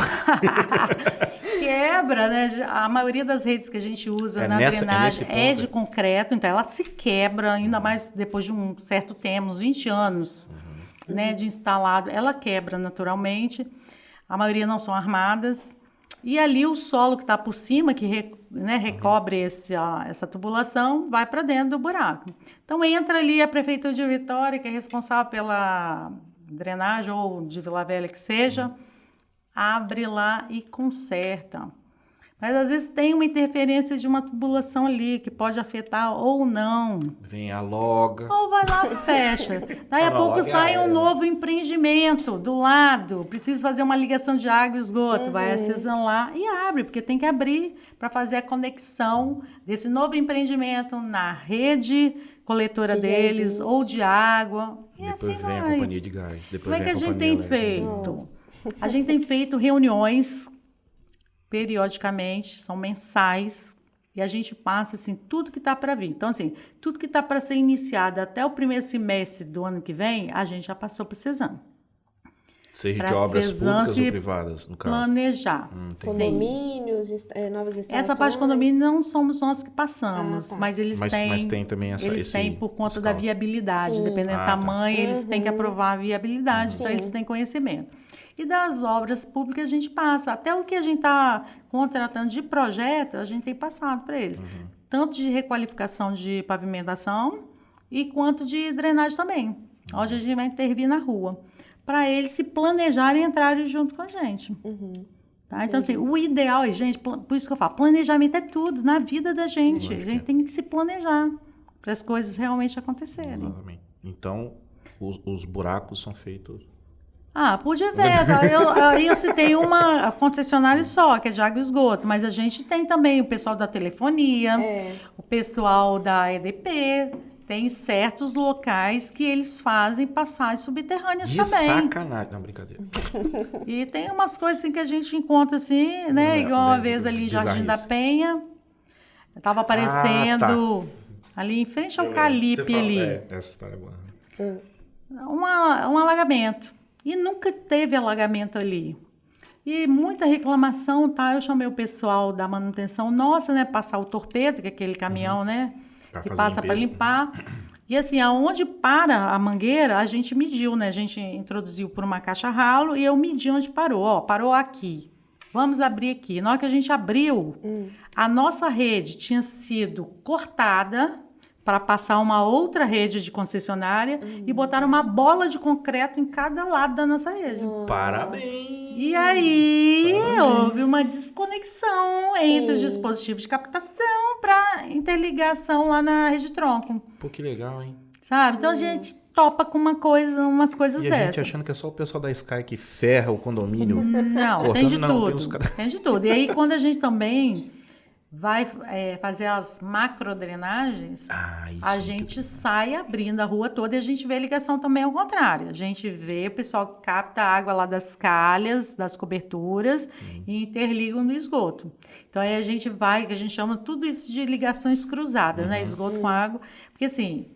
quebra, né? A maioria das redes que a gente usa na drenagem é de concreto, então ela se quebra, ainda mais depois de um certo tempo, uns 20 anos né, de instalado, ela quebra naturalmente. A maioria não são armadas. E ali o solo que está por cima, que recobre essa tubulação, vai para dentro do buraco. Então entra ali a Prefeitura de Vitória, que é responsável pela drenagem, ou de Vila Velha que seja, abre lá e conserta. Mas às vezes tem uma interferência de uma tubulação ali, que pode afetar ou não. Vem a loga. Ou vai lá e fecha. Daí a pouco sai um novo empreendimento do lado. Precisa fazer uma ligação de água e esgoto. Vai a Cesan lá e abre, porque tem que abrir para fazer a conexão desse novo empreendimento na rede coletora deles, ou de água. E Depois assim vem vai. a companhia de gás. Depois Como é vem que a gente tem feito? A gente tem feito reuniões periodicamente, são mensais, e a gente passa assim, tudo que está para vir. Então, assim, tudo que está para ser iniciado até o primeiro semestre do ano que vem, a gente já passou para o Cesan. Seja Pra de obras Cesan públicas se ou privadas, no caso. Planejar. Sim. Condomínios, novas instalações. Essa parte de condomínio não somos nós que passamos, mas eles têm. Mas tem também eles têm por conta da viabilidade, Sim. dependendo do tamanho, eles têm que aprovar a viabilidade, então eles têm conhecimento. E das obras públicas a gente passa. Até o que a gente está contratando de projeto, a gente tem passado para eles. Tanto de requalificação de pavimentação e quanto de drenagem também. Hoje a gente vai intervir na rua. Para eles se planejarem e entrarem junto com a gente. Tá? Então, assim, o ideal é, gente, por isso que eu falo, planejamento é tudo na vida da gente. A gente tem que se planejar para as coisas realmente acontecerem. Exatamente. Então, os buracos são feitos... Por diversas. Eu citei uma concessionária só, que é de água e esgoto, mas a gente tem também o pessoal da telefonia, o pessoal da EDP, tem certos locais que eles fazem passagens subterrâneas de também. Sacanagem, não, brincadeira. E tem umas coisas assim que a gente encontra assim, né? Igual uma vez ali em Jardim da Penha, estava aparecendo ali em frente ao Calipe ali. Essa história é boa. Um alagamento. E nunca teve alagamento ali. E muita reclamação, tá? Eu chamei o pessoal da manutenção, nossa, né? Passar o torpedo, que é aquele caminhão, né? Que passa para limpar. E assim, aonde para a mangueira, a gente mediu, né? A gente introduziu por uma caixa-ralo e eu medi onde parou. Ó, parou aqui. Vamos abrir aqui. Na hora que a gente abriu, a nossa rede tinha sido cortada para passar uma outra rede de concessionária e botar uma bola de concreto em cada lado da nossa rede. Parabéns! E aí houve uma desconexão entre os dispositivos de captação para interligação lá na rede tronco. Pô, que legal, hein? Sabe? Então a gente topa com umas coisas e a dessas. gente achando que é só o pessoal da Sky que ferra o condomínio. Não, cortando, tem de não, tudo. Tem de tudo. E aí quando a gente também vai fazer as macrodrenagens, Isso a é gente muito sai abrindo a rua toda e a gente vê a ligação também ao contrário. A gente vê o pessoal que capta a água lá das calhas, das coberturas e interligam no esgoto. Então aí a gente vai, que a gente chama tudo isso de ligações cruzadas, né? Esgoto com água. Porque assim,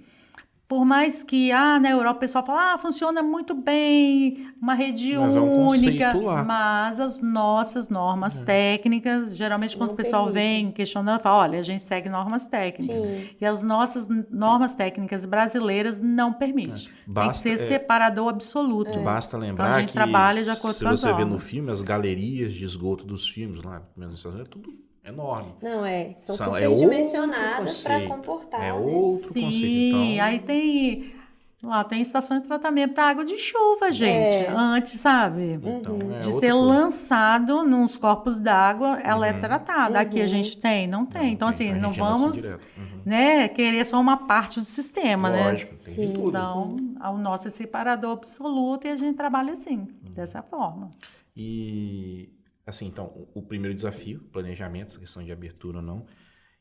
por mais que na Europa o pessoal fala, funciona muito bem, uma rede Mas é um única, conceito lá. mas as nossas normas técnicas, geralmente quando Não o pessoal permitem. vem questionando, fala, olha, a gente segue normas técnicas. Sim. E as nossas normas técnicas brasileiras não permitem. Tem que Basta, ser separador absoluto. Basta Então lembrar a gente que trabalha de acordo se com as você vê no normas. filme, as galerias de esgoto dos filmes lá, pelo menos nos Estados Unidos, é tudo enorme. Não, são São- é superdimensionadas outro para conceito. comportar, É né? outro Sim, conceito. Então, aí tem estação de tratamento para água de chuva, gente. Antes, sabe? então é De outra ser coisa. lançado nos corpos d'água, ela é tratada. Aqui a gente tem? Não tem. Então, tem. assim, A não gente lança vamos direto. querer só uma parte do sistema, Lógico, né? tem de tudo. Então, o nosso é separador absoluto e a gente trabalha assim, dessa forma. E, assim, então, o primeiro desafio, planejamento, essa questão de abertura ou não,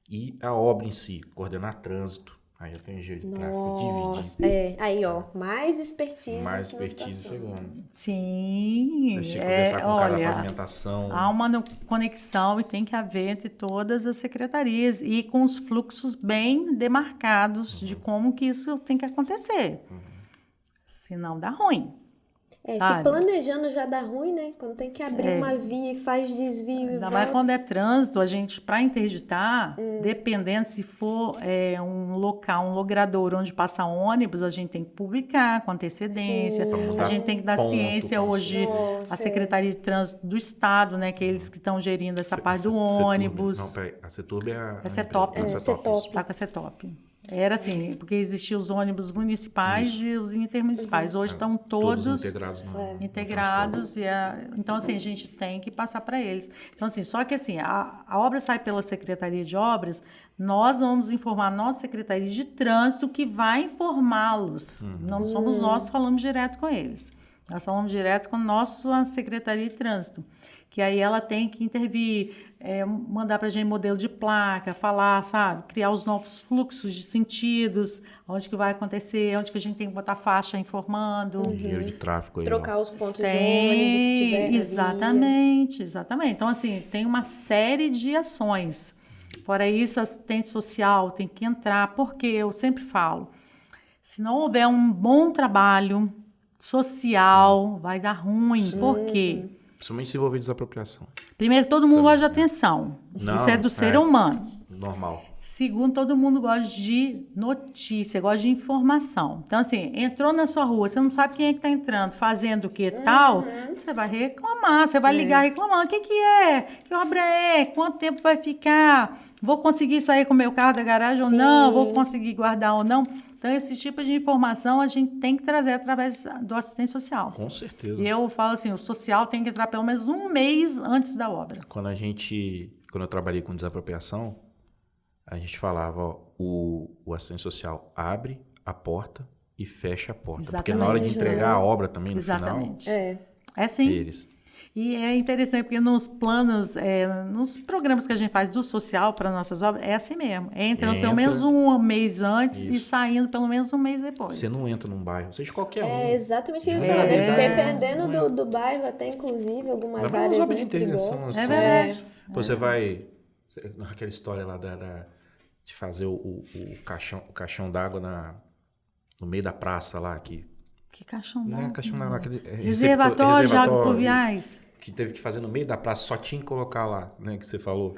e a obra em si, coordenar trânsito, aí eu tenho engenheiro de tráfego, dividir, Aí, ó, mais expertise. mais aqui na expertise situação. chegando. Sim, Deixa eu conversar com o cara da olha, pavimentação. há uma conexão e tem que haver entre todas as secretarias e com os fluxos bem demarcados de como que isso tem que acontecer. Senão dá ruim. Se sabe? planejando já dá ruim, né? Quando tem que abrir uma via e faz desvio e Ainda volta. mais quando é trânsito, a gente, para interditar, dependendo se for um local, um logrador onde passa ônibus, a gente tem que publicar com antecedência. Pra A gente tem que dar ponto, ciência como hoje à Secretaria de Trânsito do Estado, né? Que é eles que estão gerindo essa parte do ônibus. Não, peraí, a Ceturb é a... É Cetop. empresa- Cetop. Tá com a Cetop. Era assim, porque existiam os ônibus municipais e os intermunicipais. Hoje estão todos integrados no integrados então assim a gente tem que passar para eles. Então assim, só que assim a obra sai pela Secretaria de Obras, nós vamos informar a nossa Secretaria de Trânsito que vai informá-los. Não somos nós que falamos direto com eles. Nós falamos direto com a nossa Secretaria de Trânsito, que aí ela tem que intervir, mandar para a gente modelo de placa, falar, sabe, criar os novos fluxos de sentidos, onde que vai acontecer, onde que a gente tem que botar faixa informando. engenheiro de tráfego aí. Trocar os pontos de ônibus que tiver na via. Exatamente. Então, assim, tem uma série de ações. Fora isso, assistente social tem que entrar, porque eu sempre falo, se não houver um bom trabalho social, vai dar ruim. Por quê? Principalmente se envolver desapropriação. Primeiro, todo mundo gosta de atenção. Não, Isso é do ser humano. Normal. Segundo, todo mundo gosta de notícia, gosta de informação. Então, assim, entrou na sua rua, você não sabe quem é que está entrando, fazendo o que tal, você vai reclamar, você vai ligar reclamando. O que é? Que obra é? Quanto tempo vai ficar? Vou conseguir sair com o meu carro da garagem ou não? Vou conseguir guardar ou não? Então, esse tipo de informação a gente tem que trazer através do assistente social. Com certeza. E eu falo assim, o social tem que entrar pelo menos um mês antes da obra. Quando eu trabalhei com desapropriação, a gente falava, ó, o assistente social abre a porta e fecha a porta. Porque na hora de entregar a obra também, no Exatamente. final, É sim. eles. E é interessante porque nos planos, nos programas que a gente faz do social para nossas obras, é assim mesmo. É entrando pelo menos um mês antes e saindo pelo menos um mês depois. Você não entra num bairro, seja qualquer um. É exatamente isso. verdade. Dependendo do bairro, até inclusive algumas Mas vai áreas umas obras de muito intervenção. perigosas. Assim, verdade. Você vai... Aquela história lá de fazer o caixão d'água no meio da praça lá, que... Que caixão Não é bom. caixão d'água, aquele... Reservatório de água pluviais. Que teve que fazer no meio da praça, só tinha que colocar lá, né, que você falou.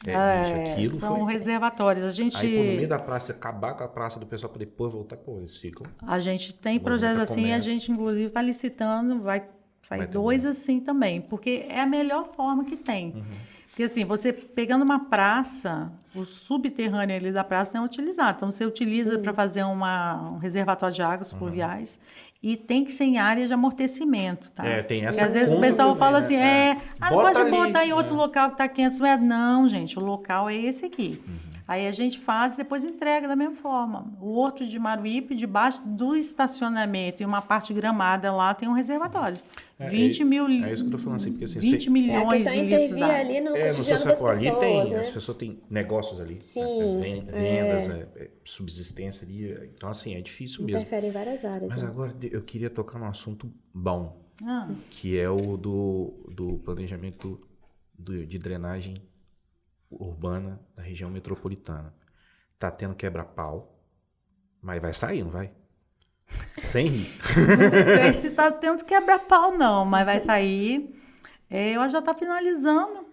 Bicho, aquilo são foi... reservatórios. Aí, pô, no meio da praça, acabar com a praça do pessoal para depois voltar, pô, eles ficam... A gente tem projetos assim, a comércio. gente inclusive está licitando, vai sair Vai ter 2 assim também, porque é a melhor forma que tem. Porque assim, você pegando uma praça, o subterrâneo ali da praça não é utilizado. Então você utiliza para fazer um reservatório de águas pluviais e tem que ser em área de amortecimento, tá? Tem Porque essa às vezes o conta pessoal também, fala né? assim, não Bota pode ali, botar em outro local que está 500 metros. Não, gente, o local é esse aqui. Aí a gente faz e depois entrega da mesma forma. O Horto de Maruípe, debaixo do estacionamento e uma parte gramada lá, tem um reservatório. 20 mil É isso que eu tô falando assim, porque assim, 20 A milhões questão de é litros intervir d'água. ali no no cotidiano seu das ali pessoas, tem, né? as pessoas têm negócios ali, Sim, vendas, subsistência ali, então assim, é difícil mesmo. Interfere em várias áreas. Mas né? agora eu queria tocar num assunto bom, Ah, que é o do planejamento de drenagem urbana da região metropolitana. Tá tendo quebra-pau, mas vai sair, não vai? Sem rir. não sei se está tendo quebra-pau, não, mas vai sair. Eu já está finalizando.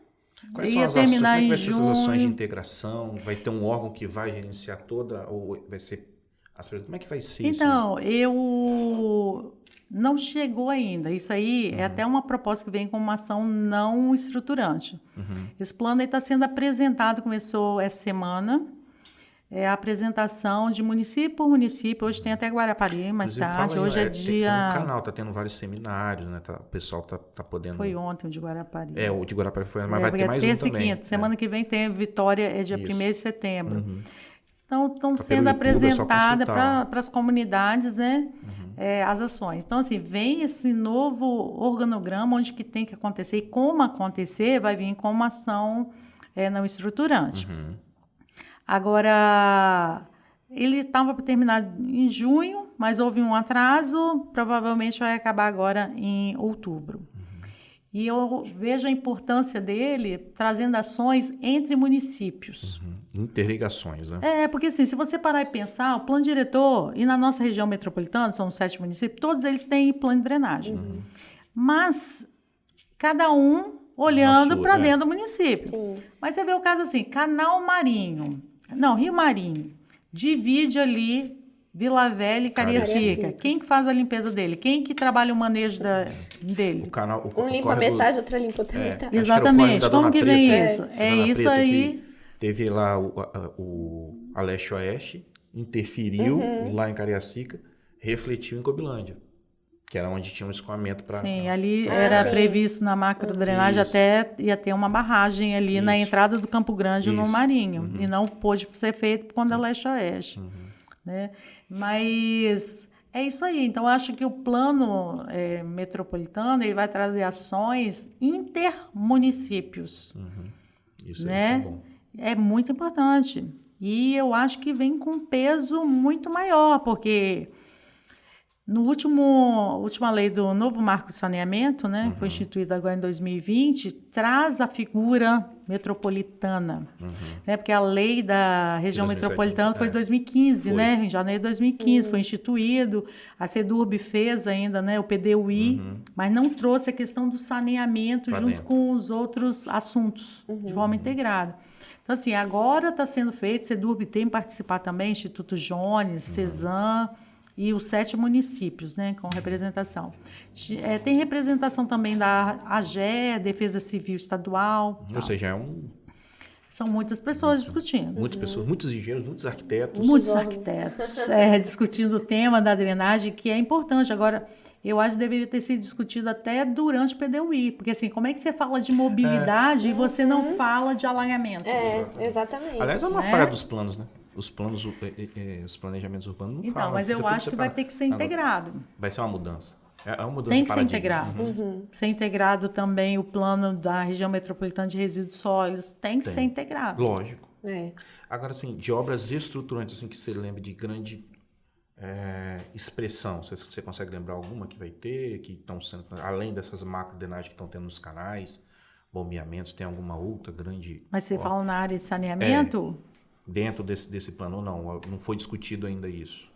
Quais são Ia as ações? Como terminar é que em vai ser essas ações de junho. integração? Vai ter um órgão que vai gerenciar toda, ou vai ser as pessoas? Como é que vai ser isso? Então, eu não chegou ainda. Isso aí é até uma proposta que vem com uma ação não estruturante. Esse plano está sendo apresentado, começou essa semana. É a apresentação de município por município. Hoje tem até Guarapari, mais Inclusive, tarde. fala aí, Hoje é tem dia... um canal, tá tendo vários seminários, né? O pessoal tá podendo... Foi ontem o de Guarapari. O de Guarapari foi, mas vai porque ter mais terça um também. e quinta. Semana que vem tem Vitória, é dia Isso. 1º de setembro. Então, estão Tá sendo pelo YouTube, é só apresentadas consultar. para as comunidades, né, as ações. Então, assim, vem esse novo organograma, onde que tem que acontecer e como acontecer, vai vir com uma ação não estruturante. Agora, ele estava para terminar em junho, mas houve um atraso, provavelmente vai acabar agora em outubro. E eu vejo a importância dele trazendo ações entre municípios. Interligações, né? Porque assim, se você parar e pensar, o plano diretor, e na nossa região metropolitana, são 7 municípios, todos eles têm plano de drenagem. Mas cada um olhando para dentro do município. Sim. Mas você vê o caso assim, Canal Marinho, não, Rio Marinho, divide ali Vila Velha e Cariacica. Cariacica. Quem que faz a limpeza dele? Quem que trabalha o manejo dele? O canal... Um limpa metade, outro limpa outra metade. acho que era o Exatamente. Córrego da Como Dona que Preta. vem isso? Da É Dona isso Preta, aí. Teve lá a leste-oeste, interferiu lá em Cariacica, refletiu em Cobilândia, que era onde tinha um escoamento para... Sim, ali era sim. previsto na macrodrenagem, Isso. até ia ter uma barragem ali na Isso. entrada do Campo Grande no Isso. Marinho. E não pôde ser feito por conta da leste-oeste. Né? Mas é isso aí. Então, eu acho que o plano metropolitano ele vai trazer ações intermunicípios. Isso, Né? isso é bom. É muito importante. E eu acho que vem com um peso muito maior, porque no última lei do novo marco de saneamento, né, que foi instituída agora em 2020, traz a figura metropolitana. Né, porque a lei da região 2007, metropolitana foi em 2015, Foi. né, em janeiro de 2015, foi instituído. A SEDURB fez ainda, né, o PDUI, mas não trouxe a questão do saneamento Pra junto dentro. com os outros assuntos de forma integrada. Então, assim, agora está sendo feito, SEDURB tem participado também, Instituto Jones, CESAM e os 7 municípios, né, com representação. Tem representação também da AGE, Defesa Civil Estadual. Ou seja, São muitas pessoas discutindo. muitas pessoas, muitos engenheiros, muitos arquitetos. Muitos arquitetos discutindo o tema da drenagem, que é importante. Agora, eu acho que deveria ter sido discutido até durante o PDUI, porque assim, como é que você fala de mobilidade e você não fala de alagamento? Exatamente. Aliás, é uma Né? falha dos planos, né? Os planos, os planejamentos urbanos não Então, falam. mas eu fica tudo acho que vai separado. ter que ser Agora, integrado. vai ser uma mudança. É uma mudança Tem de que ser paradigma. integrado. Ser integrado também o plano da região metropolitana de resíduos sólidos. Tem que ser integrado. Lógico. É. Agora, assim, de obras estruturantes, assim, que você lembra de grande expressão, você consegue lembrar alguma que vai ter, que estão sendo, além dessas macro-drenagens que estão tendo nos canais, bombeamentos, tem alguma outra grande... Mas você fala na área de saneamento? Dentro desse plano, ou não foi discutido ainda isso?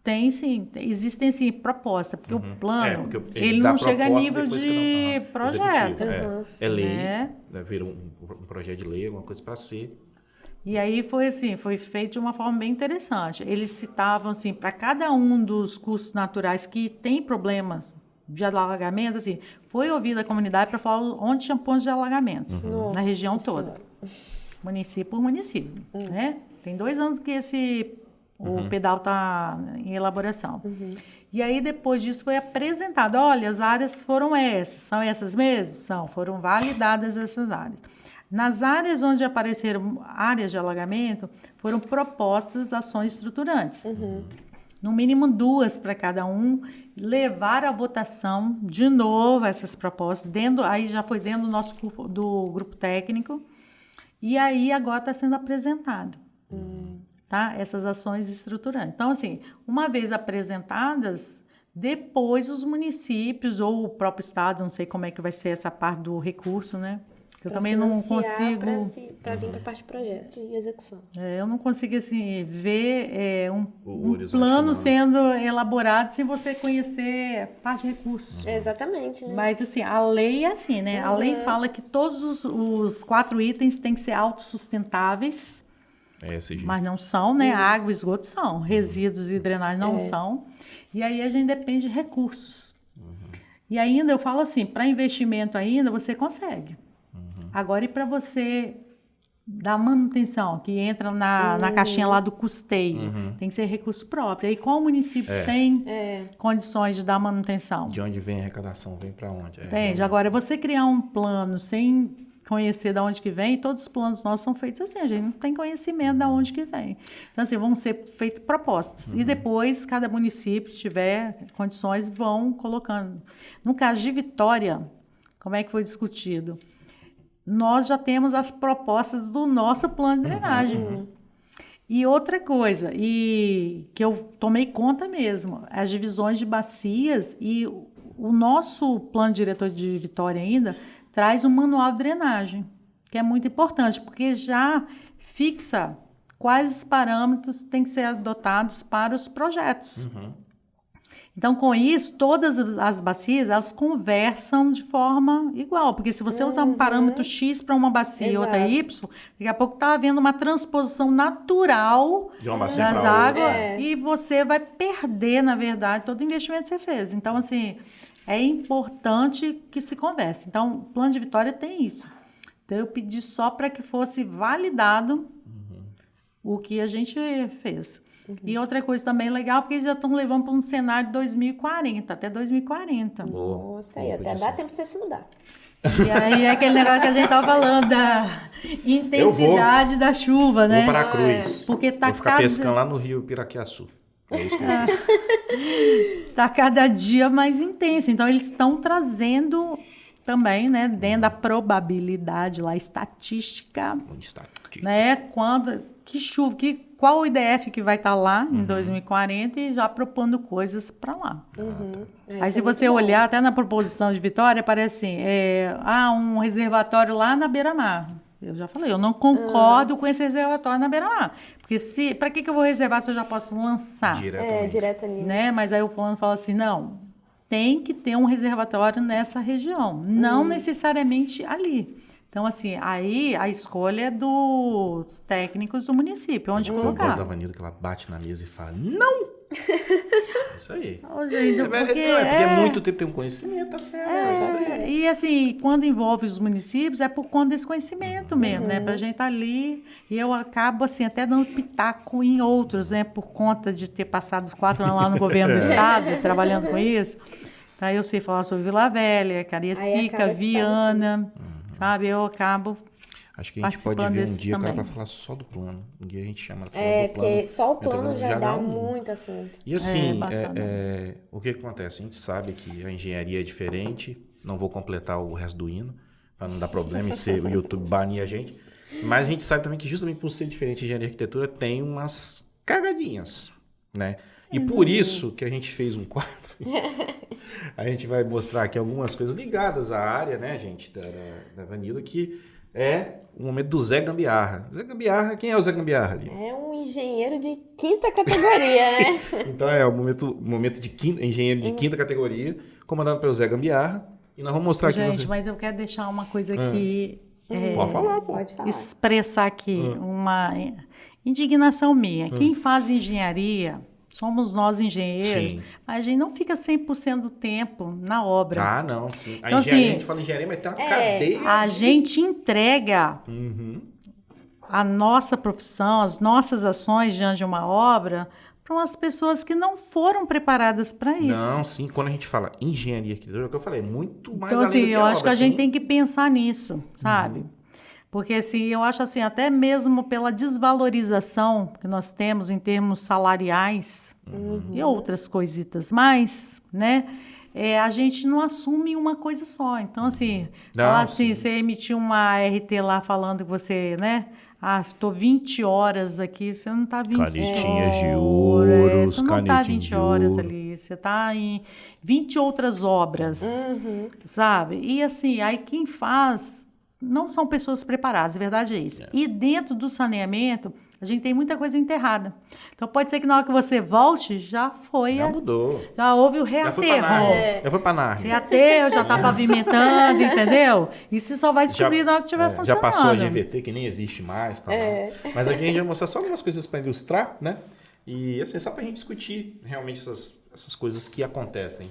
Tem sim, existem sim propostas, porque o plano, porque ele dá não chega a proposta nível depois de que não- projeto. executivo, é lei, Né? vira um projeto de lei, alguma coisa para ser. E aí foi assim, foi feito de uma forma bem interessante. Eles citavam assim, para cada um dos cursos naturais que tem problemas de alagamento, assim, foi ouvida a comunidade para falar onde tinha pontos de alagamentos na região toda, município por município, né? Tem 2 anos que esse O pedal está em elaboração. E aí, depois disso, foi apresentado. Olha, as áreas foram essas. São essas mesmo? São. Foram validadas essas áreas. Nas áreas onde apareceram áreas de alagamento, foram propostas ações estruturantes. No mínimo 2 para cada um. Levar à votação, de novo, essas propostas. Aí já foi dentro do nosso grupo técnico. E aí, agora está sendo apresentado. Tá? Essas ações estruturantes. Então, assim, uma vez apresentadas, depois os municípios ou o próprio estado, não sei como é que vai ser essa parte do recurso, né? Eu também não consigo... Para vir para a parte de projeto e execução. Eu não consigo, assim, ver um horizonte plano final. sendo elaborado sem você conhecer parte de recursos. Exatamente, né? Mas, assim, a lei é assim, né? A lei fala que todos os 4 itens têm que ser autossustentáveis, mas não são, né? Água e esgoto são. Resíduos e drenagem não são. E aí a gente depende de recursos. E ainda eu falo assim, para investimento ainda você consegue. Agora, e para você dar manutenção, que entra na caixinha lá do custeio, tem que ser recurso próprio. Aí qual município tem condições de dar manutenção? De onde vem a arrecadação? Vem para onde? Entende? Agora, você criar um plano sem conhecer de onde que vem, todos os planos nossos são feitos assim, a gente não tem conhecimento de onde que vem. Então, assim, vão ser feitas propostas. E depois, cada município, se tiver condições, vão colocando. No caso de Vitória, como é que foi discutido? Nós já temos as propostas do nosso plano de drenagem. E outra coisa, e que eu tomei conta mesmo, as divisões de bacias e o nosso plano diretor de Vitória ainda traz um manual de drenagem, que é muito importante, porque já fixa quais os parâmetros têm que ser adotados para os projetos. Então, com isso, todas as bacias, elas conversam de forma igual, porque se você usar um parâmetro X para uma bacia e outra Y, daqui a pouco está havendo uma transposição natural de uma bacia das pra águas outra. e você vai perder, na verdade, todo o investimento que você fez. Então, assim, é importante que se converse. Então, o Plano de Vitória tem isso. Então, eu pedi só para que fosse validado o que a gente fez. E outra coisa também legal, porque eles já estão levando para um cenário de 2040, até 2040. Nossa, aí até dá tempo de você se mudar. E aí é aquele negócio que a gente estava falando da intensidade da chuva, né? Vou para a Cruz. Porque tá vou ficar pescando lá no Rio Piraquiaçu. É isso mesmo. Tá cada dia mais intensa. Então, eles estão trazendo também, né, dentro da probabilidade lá, estatística, né, que chuva, qual o IDF que vai estar lá em 2040 e já propondo coisas para lá. Aí, se você olhar até na proposição de Vitória, parece assim, um reservatório lá na beira-mar. Eu já falei, eu não concordo com esse reservatório na beira-mar. Porque para que eu vou reservar se eu já posso lançar? Direto ali. Né? Mas aí o plano fala assim, não, tem que ter um reservatório nessa região, não necessariamente ali. Então, assim, aí a escolha é dos técnicos do município, onde colocar. Eu gosto da Vanilda, que ela bate na mesa e fala, não! Isso aí. Gente, porque é muito tempo, tem um conhecimento, tá certo. E assim, quando envolve os municípios, é por conta desse conhecimento mesmo, né? Pra gente estar ali, e eu acabo, assim, até dando pitaco em outros, né? Por conta de ter passado os 4 anos lá no governo do estado, trabalhando com isso. Então, eu sei falar sobre Vila Velha, Cariacica, Viana, sabe? Eu acabo acho que a gente pode ver um dia para falar só do plano. Um dia a gente chama do plano. Porque só o plano já dá muito assunto. E assim, o que acontece? A gente sabe que a engenharia é diferente. Não vou completar o resto do hino, para não dar problema e ser o YouTube banir a gente. Mas a gente sabe também que justamente por ser diferente, a engenharia e arquitetura tem umas cagadinhas, né? E por isso que a gente fez um quadro. A gente vai mostrar aqui algumas coisas ligadas à área, né, gente, da Vanilda, que é o momento do Zé Gambiarra. Zé Gambiarra, quem é o Zé Gambiarra ali? É um engenheiro de 5ª categoria, né? Então é o momento de engenheiro de 5ª categoria, comandado pelo Zé Gambiarra. E nós vamos mostrar aqui. Gente, mas eu quero deixar uma coisa aqui. Pode falar, pô. Pode falar. Expressar aqui uma indignação minha. Quem faz engenharia somos nós engenheiros, mas a gente não fica 100% do tempo na obra. Ah, não, sim. Então, a gente fala engenharia, mas tem uma cadeia. A gente entrega a nossa profissão, as nossas ações diante de uma obra para umas pessoas que não foram preparadas para isso. Não, sim, quando a gente fala engenharia arquitetura, é o que eu falei, é muito mais Então, além assim, do que eu a acho que obra, a gente tem que pensar nisso, sabe? Uhum. Porque, assim, eu acho assim, até mesmo pela desvalorização que nós temos em termos salariais e outras coisitas mais, né? A gente não assume uma coisa só. Então, assim, Não, falar assim, sim. você emitiu uma RT lá falando que você, né? Ah, estou 20 horas aqui, você não está 20 Canetinhas de horas. Você não está canetinha 20 de horas ouro. ali, você está em 20 outras obras, sabe? E assim, aí quem faz não são pessoas preparadas, a verdade é isso. E dentro do saneamento, a gente tem muita coisa enterrada. Então pode ser que na hora que você volte, já foi, Já mudou. já houve o Já foi pra reaterro. Nárnia. Já foi pra Nárnia. Reaterro, já está pavimentando, entendeu? E você só vai descobrir na hora que estiver Já funcionando. passou a GVT, que nem existe mais. Tá, Mas aqui a gente vai mostrar só algumas coisas para ilustrar, né? E assim, só para a gente discutir realmente essas coisas que acontecem.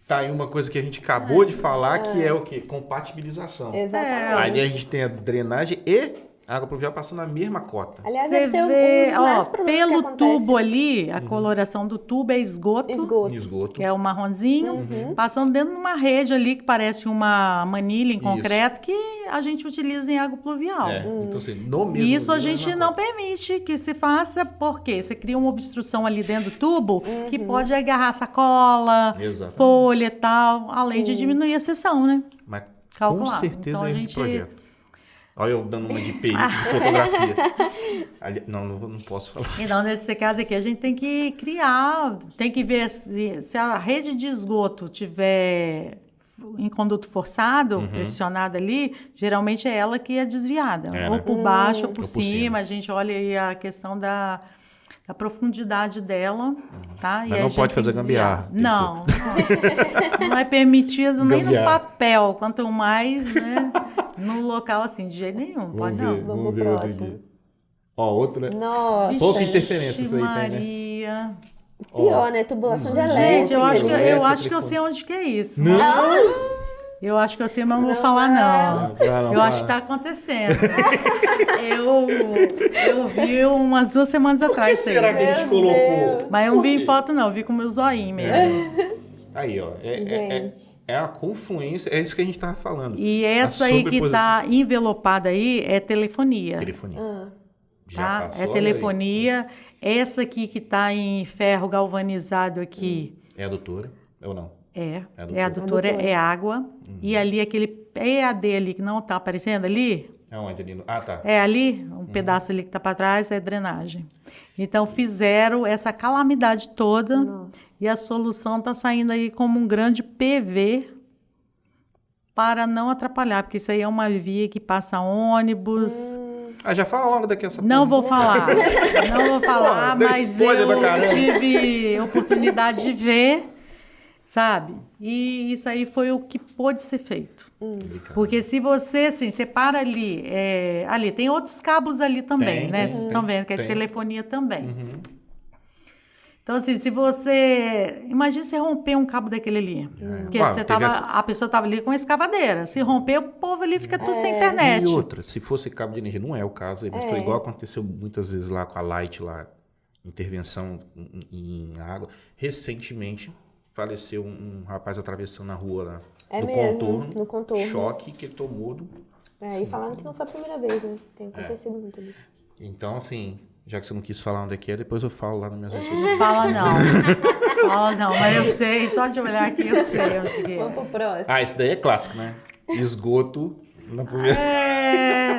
Tá aí uma coisa que a gente acabou de falar, que é o quê? Compatibilização. Exatamente. Aí a gente tem a drenagem e a água pluvial passando na mesma cota. Aliás, Você deve ser um vê, dos maiores problemas que pelo acontece. tubo ali, a coloração do tubo é esgoto. Esgoto. Que é o marronzinho, passando dentro de uma rede ali que parece uma manilha em Isso. concreto que a gente utiliza em água pluvial. Então, assim, no mesmo E isso a nível, gente na não cota. permite que se faça, porque você cria uma obstrução ali dentro do tubo que pode agarrar sacola, Exatamente. folha e tal, além de diminuir a seção, né? Mas com Calculado. certeza Então, é a de gente- projeto. Olha eu dando uma de PI, de fotografia. Não posso falar. Então, nesse caso aqui, a gente tem que criar, tem que ver se a rede de esgoto tiver em conduto forçado, pressionada ali, geralmente é ela que é desviada. Ou Né? por baixo ou por Ou por cima. cima. A gente olha aí a questão da profundidade dela, tá? Mas aí não a gente pode tem fazer que desviar. gambiarra, tem Não. Não é permitido nem no Gambiarra. papel, quanto mais, né, no local assim, de jeito nenhum. Pode não. Vamos pro próximo. Ó, outra. Nossa. Pouca interferência isso aí Vixe, tem, né? Maria. Pior, né? Tubulação de elétrica. Gente, eu acho que ali. eu, acho que eu sei onde que é isso. Não! Eu acho que eu sei, mas não vou falar, não. Não, Eu acho que está acontecendo. Eu vi umas 2 semanas Por que atrás isso aí. será que a gente colocou? Mas eu não vi em foto, não. Eu vi com meu zoinho mesmo. Aí, ó. Gente. É a confluência, é isso que a gente tava falando. E A essa aí que sobreposição. está envelopada aí é telefonia. Telefonia. Já Tá? passou, É olha telefonia. Essa aqui que está em ferro galvanizado aqui aí. É a doutora, ou não? é adutora. a adutora, é água. E ali aquele EAD ali que não está aparecendo ali, É onde ali? Ah, tá. é ali, um pedaço ali que está para trás é drenagem. Então fizeram essa calamidade toda e a solução está saindo aí como um grande PV para não atrapalhar, porque isso aí é uma via que passa ônibus. Ah, já fala logo daqui essa Não porra. vou falar, não vou falar, Pô, deu mas spoiler pra eu caramba. tive oportunidade de ver, sabe? E isso aí foi o que pôde ser feito. Porque se você, assim, separa ali, ali tem outros cabos ali também, Tem, né? tem, Vocês tem, estão vendo que é tem. telefonia também. Então, assim, se você... Imagina você romper um cabo daquele ali. Porque Claro, você teve tava, essa- a pessoa estava ali com uma escavadeira. Se romper, o povo ali fica tudo sem internet. E outra, se fosse cabo de energia, não é o caso, mas foi igual aconteceu muitas vezes lá com a Light, lá, intervenção em água. Recentemente, faleceu um rapaz atravessando a rua lá, É no mesmo, contorno, no contorno. choque que ele tomou do... E falaram que não foi a primeira vez, né? Tem acontecido muito ali. Então, assim, já que você não quis falar onde é que é, depois eu falo lá nas minhas redes Não sociais. fala não. Fala não, mas eu sei. Só de olhar aqui eu sei onde que Vamos é. pro próximo. Ah, esse daí é clássico, né? Esgoto na primeira...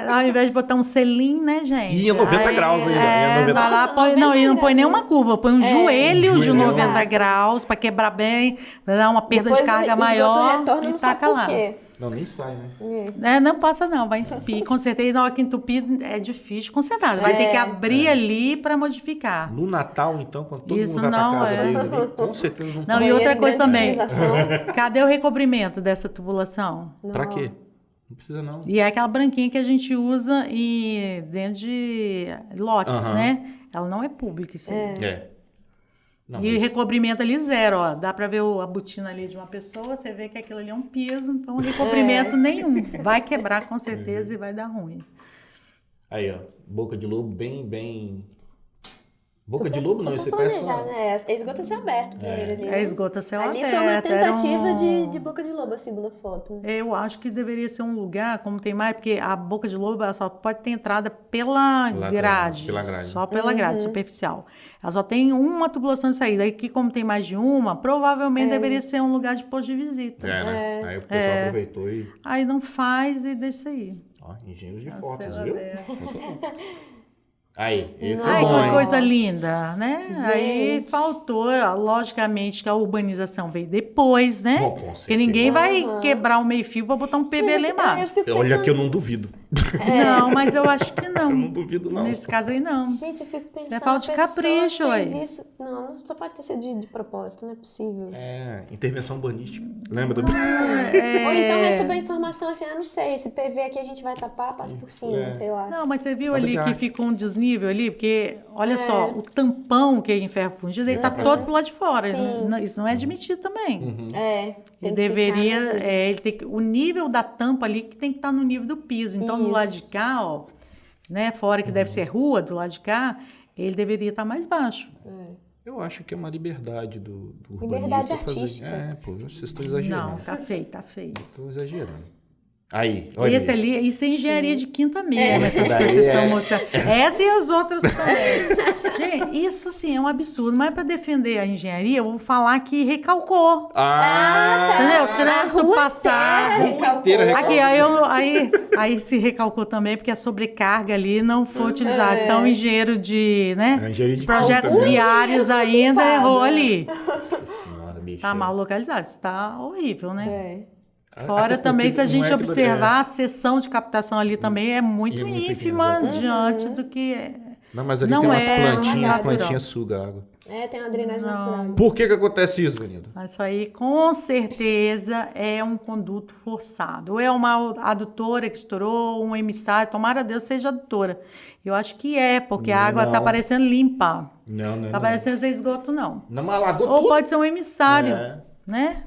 Ao invés de botar um selinho, né, gente? Ia 90 graus ainda, ia 90. Vai lá, põe, 90 não, e não põe graus. nenhuma curva, põe um joelho de joelho. 90 graus para quebrar bem, pra dar uma perda Depois de carga o esgoto maior retorna, e não sabe taca por lá. quê. Não, nem sai, né? Não passa não, vai entupir. Com certeza, na hora que entupir é difícil, com certeza. Vai ter que abrir ali para modificar. No Natal, então, quando todo Isso mundo vai pra não casa é. deles ali, com certeza não Não, pode. e outra Banheiro coisa grande também. utilização. Cadê o recobrimento dessa tubulação? Pra quê? Não precisa, não. E é aquela branquinha que a gente usa dentro de lotes, Aham. né? Ela não é pública, isso aí. É. Não, E mas- recobrimento ali zero, ó. Dá pra ver a botina ali de uma pessoa, você vê que aquilo ali é um piso, então recobrimento nenhum. Vai quebrar com certeza e vai dar ruim. Aí, ó. Boca de lobo bem... Boca de lobo não, super você parece planejado, né? É esgoto a céu aberto primeiro ali. É esgoto a céu Ali aberto. foi uma tentativa era um- de boca de lobo, a segunda foto. Né? Eu acho que deveria ser um lugar, como tem mais, porque a boca de lobo ela só pode ter entrada pela grade. pela grade. Só pela grade superficial. Ela só tem uma tubulação de saída. Aí que, como tem mais de uma, provavelmente deveria ser um lugar de posto de visita. Né? Aí o pessoal aproveitou e... Aí não faz e deixa aí. Ó, engenheiros de A fotos, céu viu? aberto. Aí, esse Ai, é bom, que hein? coisa linda, né? Aí Gente. faltou, logicamente, que a urbanização veio depois, né? Bom, com Porque certeza. ninguém vai quebrar o meio-fio para botar um PV lá embaixo. Eu fico Olha pensando, que eu não duvido. Não, mas eu acho que não. Eu não duvido, não. Nesse caso aí, não. gente, eu fico pensando. é falta de a pessoa capricho, fez aí. isso. Não, só pode ter sido de propósito, não é possível. É, intervenção urbanística. Lembra do... Ou então recebeu a informação assim, não sei, esse PV aqui a gente vai tapar, passa por cima, sei lá. Não, mas você viu Obra ali de que arte. ficou um desnível ali? Porque, olha só, o tampão que é em ferro fundido, ele tá todo pro lado de fora. Isso não é admitido também. É. Ele deveria, ele tem o nível da tampa ali que tem que estar no nível do piso. Então, do lado de cá, ó, né, fora que deve ser rua, do lado de cá, ele deveria estar mais baixo. Eu acho que é uma liberdade do Liberdade urbanista fazer- artística. É, pô, vocês estão exagerando. Não, tá feio, tá feio. Estão exagerando. Aí, olha Esse aí. ali, isso é engenharia de quinta mesmo, essas Essa coisas que daí vocês é. estão mostrando. Essa e as outras também. Gente, isso assim é um absurdo. Mas para defender a engenharia, eu vou falar que recalcou. Entendeu? Trânsito rua passado. inteira recalcou. Aqui, aí se recalcou também, porque a sobrecarga ali não foi utilizada. Então, o engenheiro de, né, É, engenheiro de projetos conta, né? viários ainda errou ali. Nossa senhora, bicho. Tá mal localizado. Isso tá horrível, né? É. Fora Até também, porque se a não gente é que- observar, a seção de captação ali também é muito É muito ínfima pequena, diante do que é. Não, mas ali Não tem umas é plantinhas, as natural. plantinhas sugam água. É, tem uma drenagem natural. Por que acontece isso, Vanilda? Isso aí, com certeza, é um conduto forçado. Ou é uma adutora que estourou, um emissário. Tomara a Deus seja adutora. Eu acho que é, porque a água está Não. parecendo limpa. Não. Está parecendo ser esgoto, não. Não, mas alagou Ou tudo. pode ser um emissário, É. né?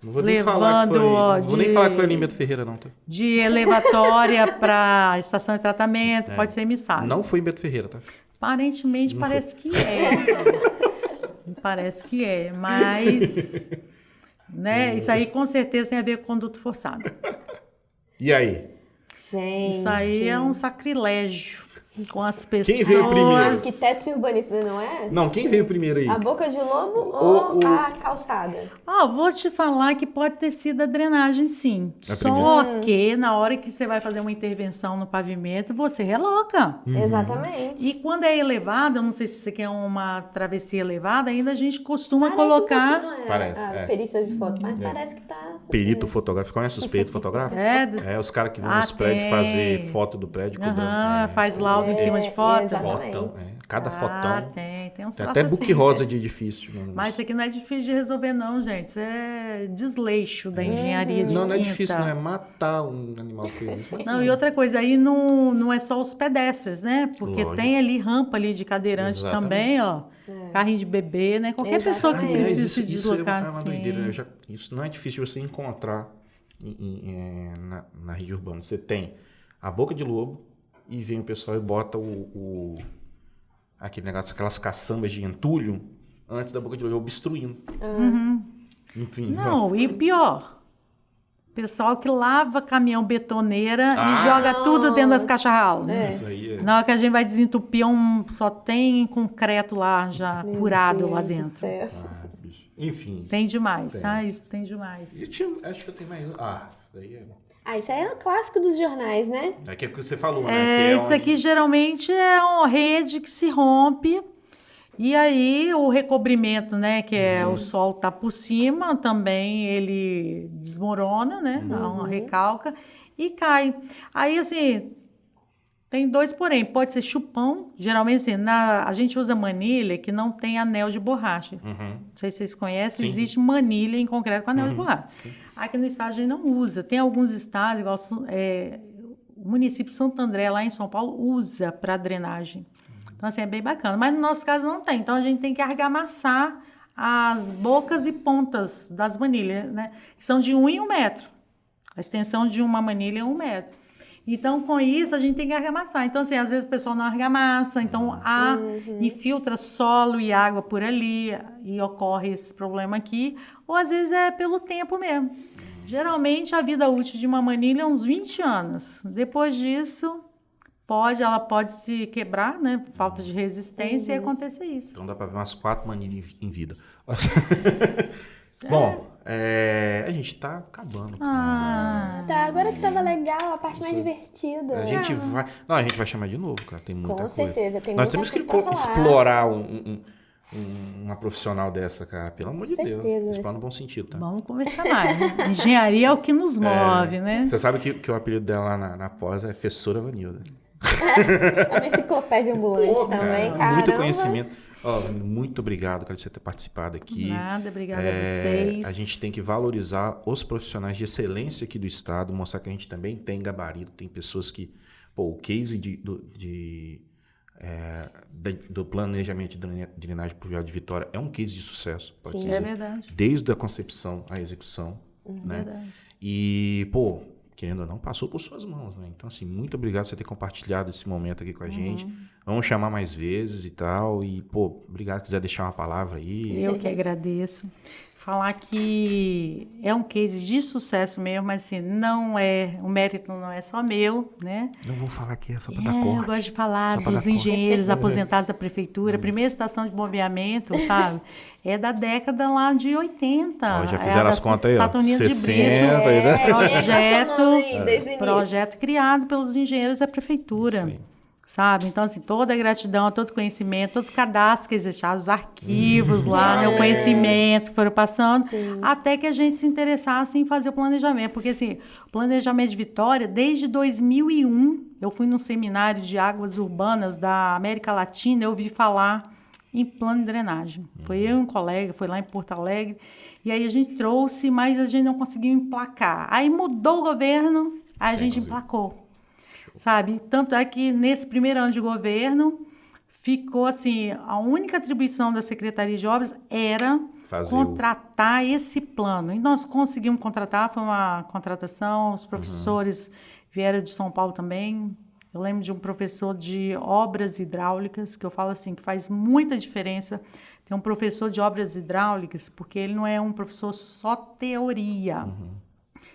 Não vou nem falar que foi, Levando, ó, não vou nem de- falar que foi ali em Beto Ferreira, não. Tá? De elevatória para estação de tratamento, pode ser emissário. Não foi em Beto Ferreira, tá? Aparentemente parece que é. Parece que é, mas né, isso aí com certeza tem a ver com conduto forçado. E aí? Gente. Isso aí é um sacrilégio com as pessoas. Quem veio primeiro? Arquitetos e urbanistas, não é? Não, quem veio primeiro aí? A boca de lobo ou a calçada? Ó, vou te falar que pode ter sido a drenagem, sim. Só que na hora que você vai fazer uma intervenção no pavimento, você reloca. Exatamente. E quando é elevada, eu não sei se você quer uma travessia elevada, ainda a gente costuma Parece colocar. um pouco, não é? Parece, A é. perícia de foto, mas parece que tá... super- Perito fotográfico. Conhece os peritos fotográficos? É, Os caras que vão Ah, nos prédios tem. fazer foto do prédio. cobrando, faz laudo em cima de foto. exatamente. Fotão, Cada fotão. Tem uns Tem troços até book assim, rosa né? de edifício. Mas isso aqui não é difícil de resolver, não, gente. Isso é desleixo da engenharia de Não é quinta. difícil, não. É matar um animal que fez isso. Não, e outra coisa, aí não é só os pedestres, né? Porque Lógico. tem ali rampa ali de cadeirante Exatamente. também, ó. Carrinho de bebê, né? Qualquer pessoa que Exatamente. precisa se Isso deslocar é uma assim. doideira. Isso não é difícil você encontrar na rede urbana. Você tem a boca de lobo e vem o pessoal e bota aquele negócio, aquelas caçambas de entulho antes da boca de lobo, obstruindo. Enfim. Não, e pior. Pessoal que lava caminhão betoneira e joga tudo dentro das caixas ralo. Isso aí é. Na hora que a gente vai desentupir, só tem concreto lá já curado lá Deus do dentro. céu. Bicho. Enfim. Tem demais, tá? Isso tem demais. Acho que eu tenho mais. Isso daí é. Isso aí é um clássico dos jornais, né? É que é o que você falou, né? Que é Isso onde- aqui geralmente é uma rede que se rompe e aí o recobrimento, né, que é o sol tá por cima, também ele desmorona, né, uma recalca e cai. Aí assim, tem dois porém, pode ser chupão, geralmente assim, a gente usa manilha que não tem anel de borracha. Não sei se vocês conhecem, Sim. existe manilha em concreto com anel de borracha. Aqui no estado a gente não usa. Tem alguns estados, igual o município de Santo André, lá em São Paulo, usa para drenagem. Então, assim, é bem bacana. Mas no nosso caso não tem. Então, a gente tem que argamassar as bocas e pontas das manilhas, né? Que são de 1 em 1 metro. A extensão de uma manilha é 1 metro. Então, com isso, a gente tem que argamassar. Então, assim, às vezes o pessoal não argamassa, então infiltra solo e água por ali e ocorre esse problema aqui. Ou, às vezes, é pelo tempo mesmo. Geralmente, a vida útil de uma manilha é uns 20 anos. Depois disso, ela pode se quebrar, né? Falta de resistência e acontecer isso. Então dá para ver umas 4 manilhas em vida. Bom, a gente tá acabando. Tá, agora que tava legal, a parte mais divertida. A gente vai... Não, a gente vai chamar de novo, cara. Tem muita Com coisa. certeza, tem Nós muita temos que coisa pra falar. explorar uma profissional dessa, cara. Pelo amor de Deus. certeza. Explorar no bom sentido, tá? Vamos conversar mais. Né? Engenharia é o que nos move, né? Você sabe que o apelido dela lá na pós é Fessora Vanilda. É uma enciclopédia ambulante também, cara. Muito conhecimento. Muito obrigado, cara, de você ter participado aqui. Nada, obrigada a vocês. A gente tem que valorizar os profissionais de excelência aqui do estado, mostrar que a gente também tem gabarito, tem pessoas que... Pô, o case do planejamento de drenagem pluvial de Vitória é um case de sucesso, pode Sim, dizer. É verdade. Desde a concepção à execução, né? Verdade. E, pô, querendo ou não, passou por suas mãos, né? Então, assim, muito obrigado por você ter compartilhado esse momento aqui com a gente. Vamos chamar mais vezes e tal. E, pô, obrigado. Se quiser deixar uma palavra aí. Eu que agradeço. Falar que é um case de sucesso mesmo, mas assim, o mérito não é só meu, né? Não vou falar aqui, é só para dar Eu corte. gosto de falar Só pra dos dar corte. engenheiros aposentados da prefeitura. A primeira estação de bombeamento, sabe? É da década lá de 80. Ó, já É fizeram a as da contas aí, ó. Saturnino de 60 Brito. aí, né? Desde o início. Projeto criado pelos engenheiros da prefeitura. Isso aí. Sabe? Então, assim, toda a gratidão, todo o conhecimento, todo o cadastro que existia, os arquivos lá, né, o conhecimento que foram passando, até que a gente se interessasse em fazer o planejamento. Porque, assim, o planejamento de Vitória, desde 2001, eu fui num seminário de águas urbanas da América Latina, eu ouvi falar em plano de drenagem. Foi eu e um colega, foi lá em Porto Alegre, e aí a gente trouxe, mas a gente não conseguiu emplacar. Aí mudou o governo, aí a gente emplacou. Sabe? Tanto é que nesse primeiro ano de governo ficou assim, a única atribuição da Secretaria de Obras era contratar esse plano. E nós conseguimos contratar, foi uma contratação, os professores vieram de São Paulo também. Eu lembro de um professor de obras hidráulicas, que eu falo assim, que faz muita diferença. Tem um professor de obras hidráulicas, porque ele não é um professor só teoria.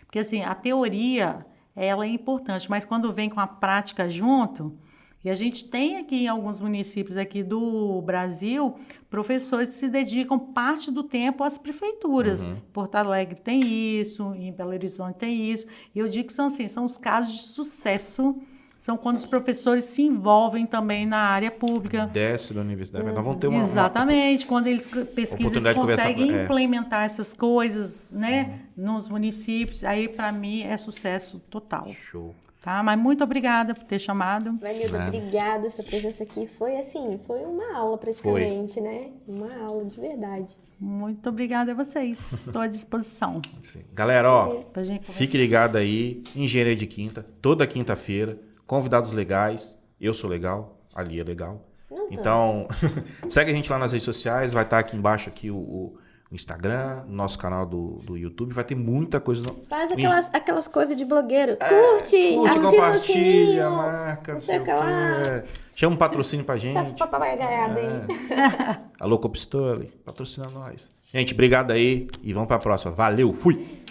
Porque assim, a teoria... ela é importante, mas quando vem com a prática junto, e a gente tem aqui em alguns municípios aqui do Brasil, professores que se dedicam parte do tempo às prefeituras. Porto Alegre tem isso, em Belo Horizonte tem isso, e eu digo que são assim, são os casos de sucesso, são quando os professores se envolvem também na área pública. Desce da universidade, mas nós vamos ter Exatamente, quando eles pesquisam, eles conseguem conversar, implementar essas coisas, né, nos municípios, aí para mim é sucesso total. Show. Tá? Mas muito obrigada por ter chamado. Vanilda, obrigada. Sua presença aqui foi assim, foi uma aula praticamente, né? Uma aula de verdade. Muito obrigada a vocês. Estou à disposição. Sim. Galera, ó, Pra gente conversar. fique ligado aí, Engenharia de Quinta, toda quinta-feira, convidados legais, eu sou legal, ali é legal. Não Então, segue a gente lá nas redes sociais, vai estar aqui embaixo aqui o Instagram, nosso canal do YouTube, vai ter muita coisa. Faz aquelas coisas de blogueiro. Curte, ativa o compartilha, sininho. marca, Não sei o que lá. Chama um patrocínio pra gente. Essas papagaiadas aí. Alô, Copstole, patrocina nós. Gente, obrigado aí e vamos pra próxima. Valeu, fui!